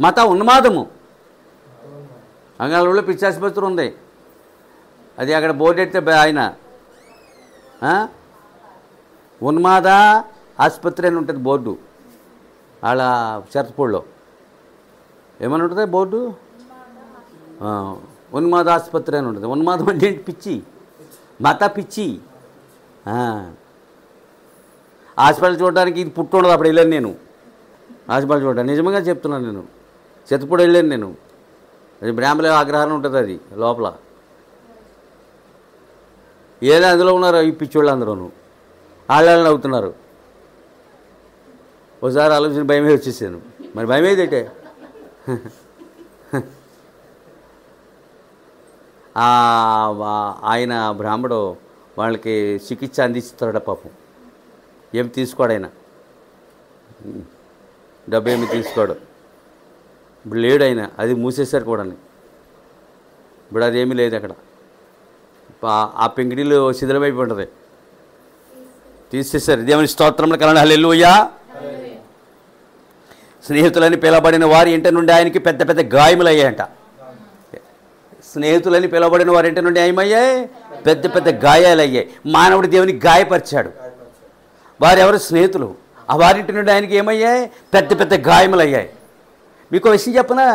మత ఉన్మాదము. అంగాలలో పిచ్చాసుపత్రి ఉంది. అది అక్కడ బోర్డు ఎడితే ఆయన ఉన్మాద ఆసుపత్రి అని ఉంటుంది బోర్డు. వాళ్ళ చర్చపూడిలో ఏమని ఉంటుంది బోర్డు? ఉన్మాద ఆసుపత్రి అని ఉంటుంది. ఉన్మాదం అంటే ఏంటి? పిచ్చి, మత పిచ్చి. హాస్పిటల్ చూడడానికి ఇది పుట్టుండదు. అప్పుడు వెళ్ళాను నేను హాస్పిటల్ చూడడానికి. నిజంగా చెప్తున్నాను. నేను చెత్తపూడి వెళ్ళాను. నేను అది బ్రాహ్మణ ఆగ్రహారం ఉంటుంది. అది లోపల ఏదో అందులో ఉన్నారు ఈ పిచ్చోళ్ళు అందరూను, వాళ్ళని అవుతున్నారు. ఒకసారి ఆలోచన భయమే వచ్చేసాను. మరి భయం ఏదంటే ఆయన బ్రాహ్మడు వాళ్ళకి చికిత్స అందిస్తాడు పాపం. ఏమి తీసుకోడు ఆయన, డబ్బు ఏమి తీసుకోడు. ఇప్పుడు లేడు ఆయన, అది మూసేశారు కూడా. ఇప్పుడు అదేమీ లేదు అక్కడ. ఆ పెంకిడీలు శిథిలమైపోయి ఉంటుంది, తీసేశారు. దేవుని స్తోత్రములు కలండి. హల్లెలూయా. స్నేహితులని పిలవబడిన వారి ఇంటి నుండి ఆయనకి పెద్ద పెద్ద గాయములు అయ్యాయంట. స్నేహితులని పిలవబడిన వారి ఇంటి నుండి ఏమయ్యాయి? పెద్ద పెద్ద గాయాలు అయ్యాయి. మానవుడు దేవుని గాయపరిచాడు. వారెవరు? స్నేహితులు. ఆ వారింటి నుండి ఆయనకి ఏమయ్యాయి? పెద్ద పెద్ద గాయములు అయ్యాయి. మీకు విషయం చెప్పనా,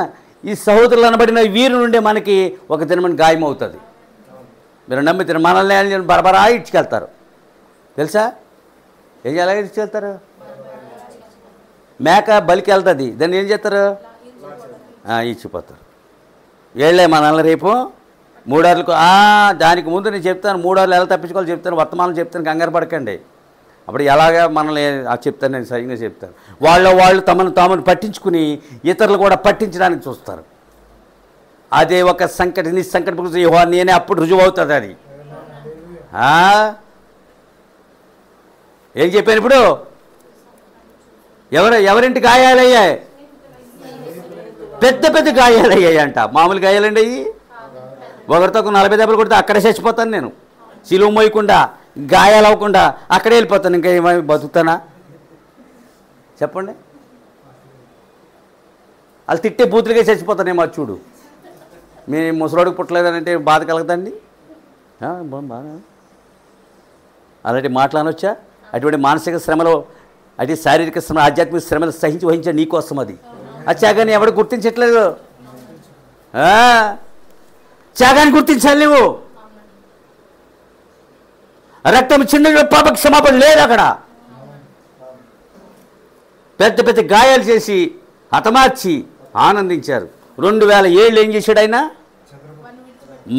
ఈ సహోదరులు అనబడిన వీరి నుండి మనకి ఒక దినమని గాయం అవుతుంది. మీరు నమ్మితే మనల్ని బరబరా ఇడ్చుకెళ్తారు. తెలుసా? ఏం ఎలాగ ఇడ్చుకెళ్తారు? మేక బలికి వెళ్తుంది, దాన్ని ఏం చేస్తారు? ఇచ్చిపోతారు. ఏళ్ళే మనల్ని రేపు 3 అవర్లకు. దానికి ముందు నేను చెప్తాను, 3 అవర్లు ఎలా తప్పించుకోవాలి చెప్తాను, వర్తమానం చెప్తాను, కంగారు పడకండి. అప్పుడు ఎలాగా మనల్ని చెప్తాను, నేను సరిగ్గా చెప్తాను. వాళ్ళు తమను పట్టించుకుని ఇతరులు కూడా పట్టించడానికి చూస్తారు. అదే ఒక సంకటి, నీ సంకటి గురించి నేనే అప్పుడు రుజువు అవుతుంది. అది ఏం చెప్పాను ఇప్పుడు? ఎవరింటి గాయాలయ్యాయి? పెద్ద పెద్ద గాయాలయ్యాయి అంట. మామూలు గాయాలండి అయ్యి. ఒకరితో 40 దెబ్బలు కొడితే అక్కడే చచ్చిపోతాను నేను, సిలువ మోయకుండా, గాయాలు అవ్వకుండా అక్కడే వెళ్ళిపోతాను. ఇంకా ఏమైనా బతుకుతానా చెప్పండి? వాళ్ళు తిట్టే బూతులుగా చచ్చిపోతానేమో. చూడు, మీ ముసలోడికి పుట్టలేదనంటే బాధ కలగదండి? బాగా అలాంటి మాట్లాడనొచ్చా? అటువంటి మానసిక శ్రమలో, అటు శారీరక శ్రమ, ఆధ్యాత్మిక శ్రమలు సహించి వహించే నీకోసం అది. ఆ త్యాగాన్ని ఎవడు గుర్తించట్లేదు. త్యాగాన్ని గుర్తించాలి నువ్వు. రక్తం చిన్న పాప క్షమాపణ లేదు అక్కడ. పెద్ద పెద్ద గాయాలు చేసి హతమార్చి ఆనందించారు. 2000 ఏళ్ళు ఏం చేశాడు ఆయన?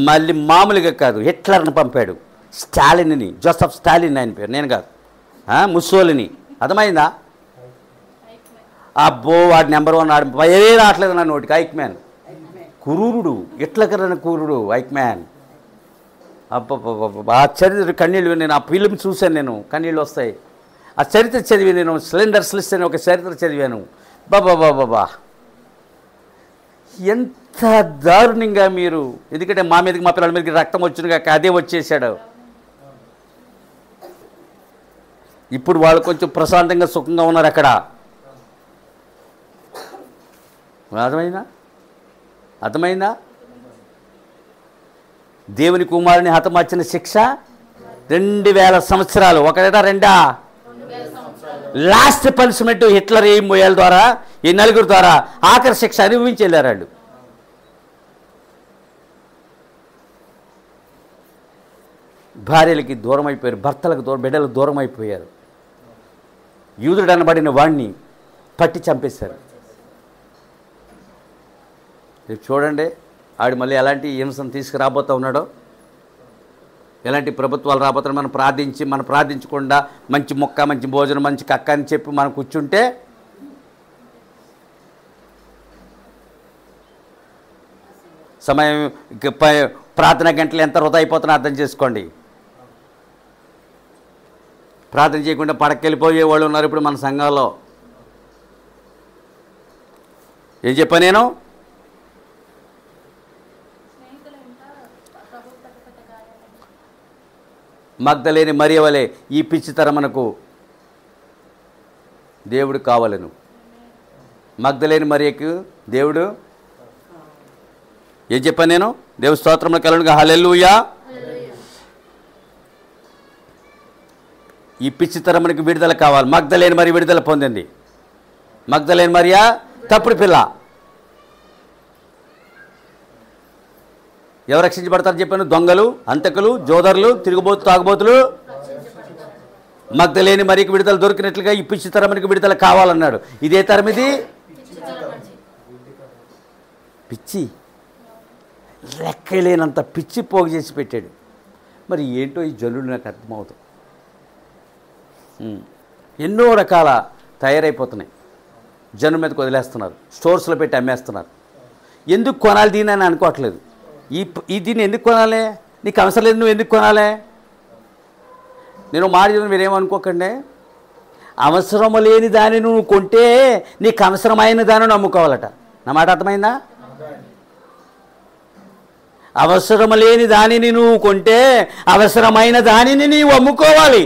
మళ్ళీ మామూలుగా కాదు, హిట్లర్ని పంపాడు. స్టాలిన్ని, జోసెఫ్ స్టాలిన్ ఆయన పేరు, నేను కాదు, ముస్సోలిని. అర్థమైందా? అబ్బో వాడి నెంబర్ 1 ఆడు ఏ రావట్లేదు నా నోటికి. ఐక్మ్యాన్ కురూరుడు, హిట్లర్ కురూరుడు ఐక్మ్యాన్. అబ్బబ్బబ్బ, ఆ చరిత్ర కన్నీళ్ళు. నేను ఆ ఫిలిం చూశాను, నేను కన్నీళ్ళు వస్తాయి. ఆ చరిత్ర చదివి నేను సిలిండర్స్ లిస్ట్ అని ఒక చరిత్ర చదివాను. బాబా ఎంత దారుణంగా మీరు, ఎందుకంటే మా మీదకి, మా పిల్లల మీదకి రక్తం వచ్చింది కాక అదే వచ్చేసాడు. ఇప్పుడు వాళ్ళు కొంచెం ప్రశాంతంగా సుఖంగా ఉన్నారు అక్కడ. అర్థమైందా? దేవుని కుమారుని హతమార్చిన శిక్ష 2000 సంవత్సరాలు. ఒకటేటా రెండా? లాస్ట్ పనిష్మెంట్ హిట్లర్ ఈ 3 ద్వారా, ఈ 4 ద్వారా ఆఖరి శిక్ష అనుభవించి వెళ్ళారు వాళ్ళు. భార్యలకి దూరం అయిపోయారు, భర్తలకు దూరం, బిడ్డలకు దూరం అయిపోయారు. యూదుడు అనబడిన వాడిని పట్టి చంపేశారు. చూడండి ఆడు మళ్ళీ ఎలాంటి హింసను తీసుకురాబోతూ ఉన్నాడో, ఎలాంటి ప్రభుత్వాలు రాబోతున్నాయి. మనం ప్రార్థించకుండా మంచి మొక్క, మంచి భోజనం, మంచి కక్క అని చెప్పి మనం కూర్చుంటే సమయం, ప్రార్థన గంటలు ఎంత వృధా అయిపోతున్నా అర్థం చేసుకోండి. ప్రార్థన చేయకుండా పడకెళ్ళిపోయే వాళ్ళు ఉన్నారు ఇప్పుడు మన సంఘాల్లో. ఏం చెప్పా నేను? మగ్దలేని మరియ వలె ఈ పిచ్చితరమునకు దేవుడు కావాలను. మగ్దలేని మరియకు దేవుడు ఏం చెప్పాను నేను? దేవు స్తోత్రములు కలుగునుగా. హల్లెలూయా. ఈ పిచ్చితరమునకు విడుదల కావాలి. మగ్దలేని మరి విడుదల పొందింది. మగ్దలేని మరియా తప్పుడు పిల్ల. ఎవరు రక్షించబడతారు చెప్పాను? దొంగలు, అంతకులు, జోదరులు, తాగుబోతులు. మగ్దలేని మరికి విడుదల దొరికినట్లుగా ఈ పిచ్చి తరమునికి విడుదల కావాలన్నాడు. ఇదే తరం, ఇది పిచ్చి, లెక్కలేనంత పిచ్చి పోగు చేసి పెట్టాడు. మరి ఏంటో ఈ జల్లుడు నాకు అర్థమవుతుంది. ఎన్నో రకాల తయారైపోతున్నాయి, జనం మీదకి వదిలేస్తున్నారు, స్టోర్స్లో పెట్టి అమ్మేస్తున్నారు. ఎందుకు కొనాలి దీన్ని అని అనుకోవట్లేదు. దీన్ని ఎందుకు కొనాలి? నీకు అవసరం లేదు, నువ్వు ఎందుకు కొనాలి? నేను మాట చెప్పిన మీరేమనుకోకండి. అవసరం లేని దాన్ని నువ్వు కొంటే నీకు అవసరమైన దాన్ని అమ్ముకోవాలట. నా మాట అర్థమైందా? అవసరం లేని దానిని నువ్వు కొంటే అవసరమైన దానిని నీవు అమ్ముకోవాలి.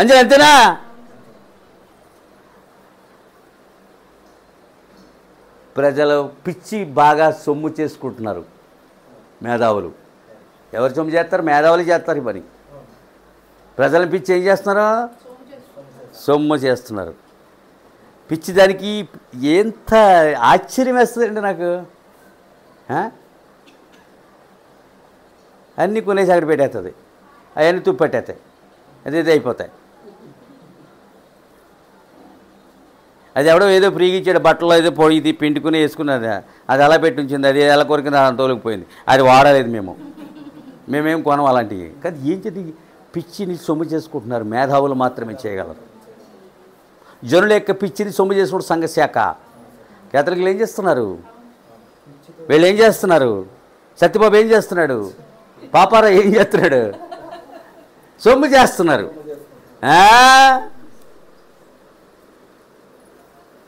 అంతేనా? ప్రజలు పిచ్చి బాగా సొమ్ము చేసుకుంటున్నారు. మేధావులు ఎవరు సొమ్ము చేస్తారు? మేధావులు చేస్తారు ఈ పని. ప్రజల పిచ్చి ఏం చేస్తున్నారు? సొమ్ము చేస్తున్నారు. పిచ్చి దానికి ఎంత ఆశ్చర్యం వేస్తుందండి నాకు. అన్నీ కొనేసి అక్కడ పెట్టేస్తుంది, అవన్నీ తుప్పెట్టేస్తాయి, అది అయిపోతాయి. అది ఎవడో ఏదో ఫ్రీగా ఇచ్చాడు, బట్టలో ఏదో పొడి పిండుకుని వేసుకున్నది, అది అలా పెట్టి ఉంచింది, అది ఎలా కొరికింది అలా తోలికిపోయింది, అది వాడలేదు. మేమేం కొనం అలాంటివి. కానీ ఏం చేతి పిచ్చిని సొమ్ము చేసుకుంటున్నారు. మేధావులు మాత్రమే చేయగలరు. జనుల యొక్క పిచ్చిని సొమ్ము చేసుకుంటూ సంఘశాఖ కేతలికలు ఏం చేస్తున్నారు? వీళ్ళు ఏం చేస్తున్నారు? సత్యబాబు ఏం చేస్తున్నాడు? పాపారా ఏం చేస్తున్నాడు? సొమ్ము చేస్తున్నారు.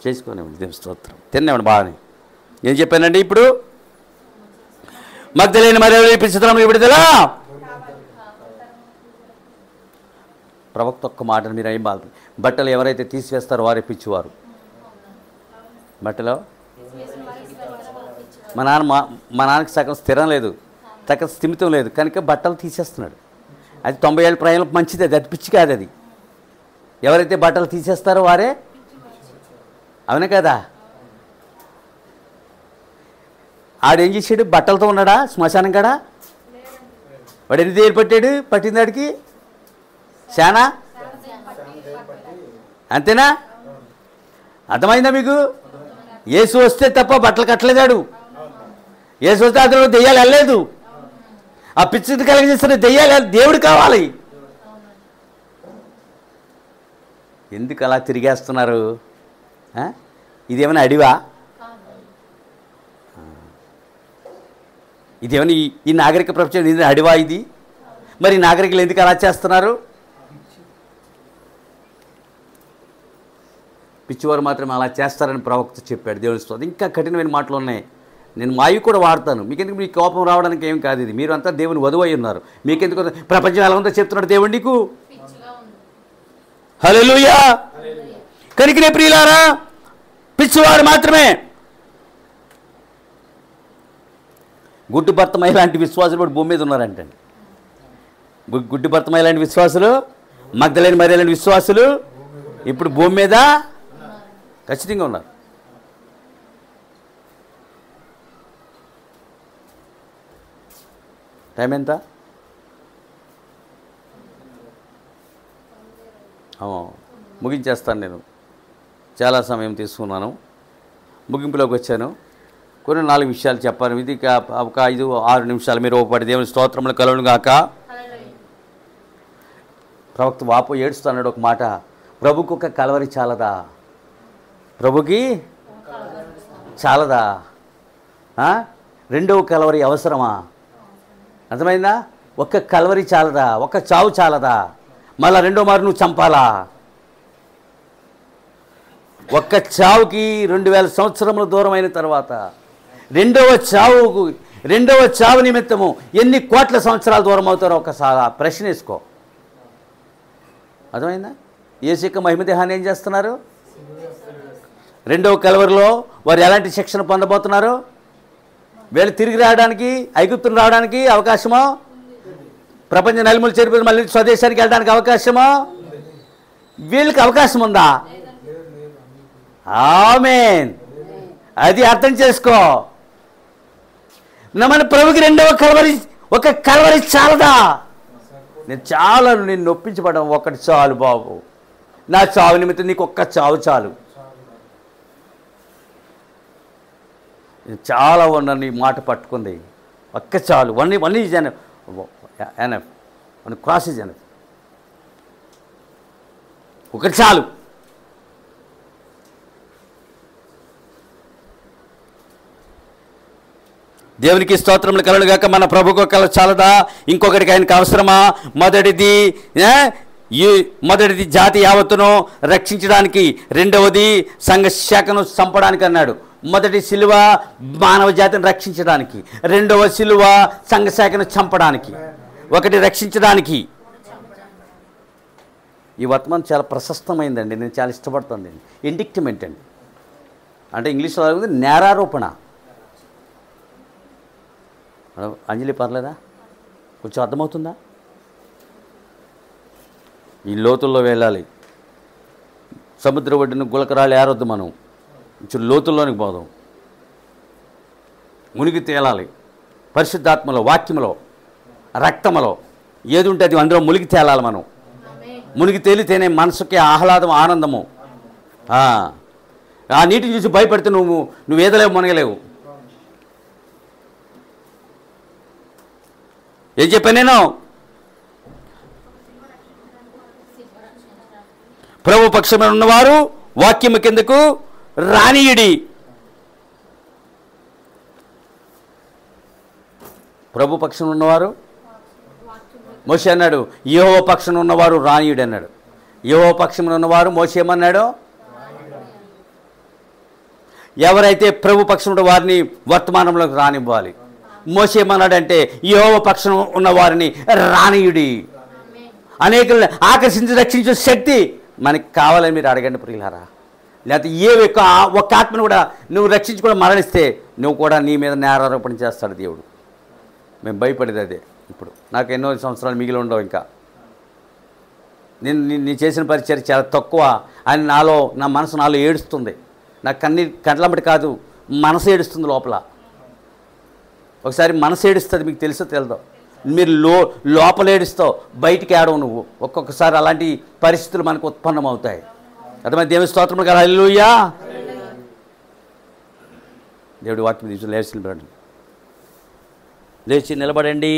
చేసుకోనివ్వండి, దేవుని స్తోత్రం. తినేవాడు బాగానే. ఏం చెప్పానండి ఇప్పుడు? మగ్దలేని మరియ పిచ్చితనం విడుదల. ప్రవక్త ఒక్క మాటను మీరు ఏం బాధ. బట్టలు ఎవరైతే తీసివేస్తారో వారే పిచ్చివారు. బట్టలో మా నాన్నకి సగం స్థిరం లేదు, సగం స్థిమితం లేదు, కనుక బట్టలు తీసేస్తున్నాడు. అది 90 ఏళ్ళ ప్రయాణం మంచిది, అది పిచ్చి కాదు. అది ఎవరైతే బట్టలు తీసేస్తారో వారే. అవునే కదా? ఆడేం చేసాడు? బట్టలతో ఉన్నాడా శ్మశానం కాడా? వాడు ఎన్ని దేలు పట్టాడు? పట్టింది వాడికి శానా. అంతేనా? అర్థమైందా మీకు? యేసు వస్తే తప్ప బట్టలు కట్టలేదాడు. యేసు వస్తే అతను దెయ్యాలు వెళ్ళలేదు. ఆ పిచ్చిని కలిగజేస్తున్న దెయ్యాలు దేవుడు కావాలి. ఎందుకు అలా తిరిగేస్తున్నారు? ఇదేమైనా అడివా? ఇదేమైనా ఈ నాగరిక ప్రపంచం ఇది అడివా? ఇది మరి నాగరికులు ఎందుకు అలా చేస్తున్నారు? పిచ్చివారు మాత్రం అలా చేస్తారని ప్రవక్త చెప్పాడు. దేవుని స్తోత్రం. ఇంకా కఠినమైన మాటలు ఉన్నాయి. నేను మావి కూడా వాడతాను. మీకెందుకు? మీ కోపం రావడానికి ఏం కాదు. ఇది మీరు అంతా దేవుని వధువై ఉన్నారు. మీకెందుకు? ప్రపంచం ఎలా ఉందో చెప్తున్నాడు దేవుడు నీకు. హల్లెలూయా. కనికిరే ప్రియులారా, పిచ్చివారు మాత్రమే. గుడ్డి భర్తమై లాంటి విశ్వాసులు కూడా భూమి మీద ఉన్నారంటండి. గుడ్డి భర్తమై లాంటి విశ్వాసులు, మగ్దలేని మరియ లాంటి విశ్వాసులు ఇప్పుడు భూమి మీద ఖచ్చితంగా ఉన్నారు. టైం ఎంత? ముగించేస్తాను. నేను చాలా సమయం తీసుకున్నాను, ముగింపులోకి వచ్చాను. కొన్ని 4 విషయాలు చెప్పాను. ఇది ఒక 5-6 నిమిషాలు మీరు ఒకటి దేవుని స్తోత్రములు కలుగును గాక. ప్రవక్త వాపో ఏడుస్తున్నాడు ఒక మాట. ప్రభుకు ఒక కలవరి చాలదా? ప్రభుకి చాలదా? రెండవ కలవరి అవసరమా? అర్థమైందా? ఒక్క కలవరి చాలదా? ఒక్క చావు చాలదా? మళ్ళా రెండో మారు నువ్వు చంపాలా? ఒక్క చావుకి 2000 సంవత్సరముల దూరం అయిన తర్వాత రెండవ చావు నిమిత్తము ఎన్ని కోట్ల సంవత్సరాల దూరం అవుతారో ఒకసారి ప్రశ్న వేసుకో. అర్థమైందా? యేసు యొక్క మహిమ దేహాన్ని ఏం చేస్తున్నారు? రెండవ కలవరిలో వారు ఎలాంటి శిక్షణ పొందబోతున్నారు? వీళ్ళు తిరిగి రావడానికి, ఐగుప్తును రావడానికి అవకాశమో, ప్రపంచ నలుమూల చేరిపోయి మళ్ళీ స్వదేశానికి వెళ్ళడానికి అవకాశమో, వీళ్ళకి అవకాశం ఉందా? ఆమేన్. అది అర్థం చేసుకో. మన ప్రభుకి రెండవ కలవరి, ఒక కలవరి చాలదా? నేను చాలను, నేను నొప్పించబడ్డం ఒకటి చాలు బాబు. నా చావు నిమిత్తం నీకు ఒక్క చావు చాలు. చాలా ఉన్నాను నీ మాట పట్టుకుంది. ఒక్క చాలు. One is enough. మన క్రాసేజ్ అనేది ఒకటి చాలు. దేవునికి స్తోత్రములు కలుగుగాక. మన ప్రభుకు చాలదా? ఇంకొకటికి ఆయనకు అవసరమా? మొదటిది జాతి యావత్తును రక్షించడానికి, రెండవది సంఘశాఖను చంపడానికి అన్నాడు. మొదటి సిలువ మానవ జాతిని రక్షించడానికి, రెండవ సిలువ సంఘశాఖను చంపడానికి. ఒకటి రక్షించడానికి. ఈ వర్తమానం చాలా ప్రశస్తమైందండి, నేను చాలా ఇష్టపడుతుంది. ఇండిక్టిమెంట్ అండి, అంటే ఇంగ్లీష్లో నేరారోపణ. అంజలి పర్లేదా? కొంచెం అర్థమవుతుందా? ఈ లోతుల్లో వెళ్ళాలి. సముద్ర ఒడ్డును గులకరాలు ఏరొద్దు, మనం కొంచెం లోతుల్లోనికి పోదాం. మునిగి తేలాలి. పరిశుద్ధాత్మలో, వాక్యములో, రక్తములో ఏది ఉంటే అది అందులో మునిగి తేలాలి. మనం మునిగి తేలితేనే మనసుకి ఆహ్లాదం, ఆనందము. ఆ నీటిని చూసి భయపడితే నువ్వు ఏదలేవు, మునగలేవు. ఏం చెప్పాను నేను? ప్రభు పక్షమైన ఉన్నవారు వాక్యము కిందకు రానీయుడి. ప్రభు పక్షం ఉన్నవారు, మోషే అన్నాడు యెహోవా పక్షం ఉన్నవారు రానీయుడు అన్నాడు. యెహోవా పక్షం ఉన్నవారు మోషే ఏమన్నాడు? ఎవరైతే ప్రభు పక్షం ఉన్న వారిని వర్తమానంలోకి రానివ్వాలి. మోషే ఏమన్నాడంటే యెహోవా పక్షం ఉన్న వారిని రానీయుడి. అనేకులను ఆకర్షించి రక్షించే శక్తి మనకి కావాలని మీరు అడగండి ప్రియులారా. లేకపోతే ఒక్క ఆత్మను కూడా నువ్వు రక్షించి కూడా మరణిస్తే నువ్వు కూడా నీ మీద నేరారోపణ చేస్తాడు దేవుడు. మేము భయపడేది అదే. ఇప్పుడు నాకు ఎన్నో సంవత్సరాలు మిగిలి ఉండవు. ఇంకా నేను చేసిన పరిచయం చాలా తక్కువ అని నా మనసు నాలో ఏడుస్తుంది. నా కండ్లమ్మటి కాదు, మనసు ఏడుస్తుంది లోపల. ఒకసారి మనసు ఏడుస్తుంది, మీకు తెలుసో తెలదో. మీరు లోపల ఏడుస్తావు, బయటికి ఏడవు నువ్వు. ఒక్కొక్కసారి అలాంటి పరిస్థితులు మనకు ఉత్పన్నమవుతాయి. అర్థమైంది? దేవుని స్తోత్రములు కదా. హల్లెలూయా. దేవుడి వాక్యం లేచి నిలబడండి.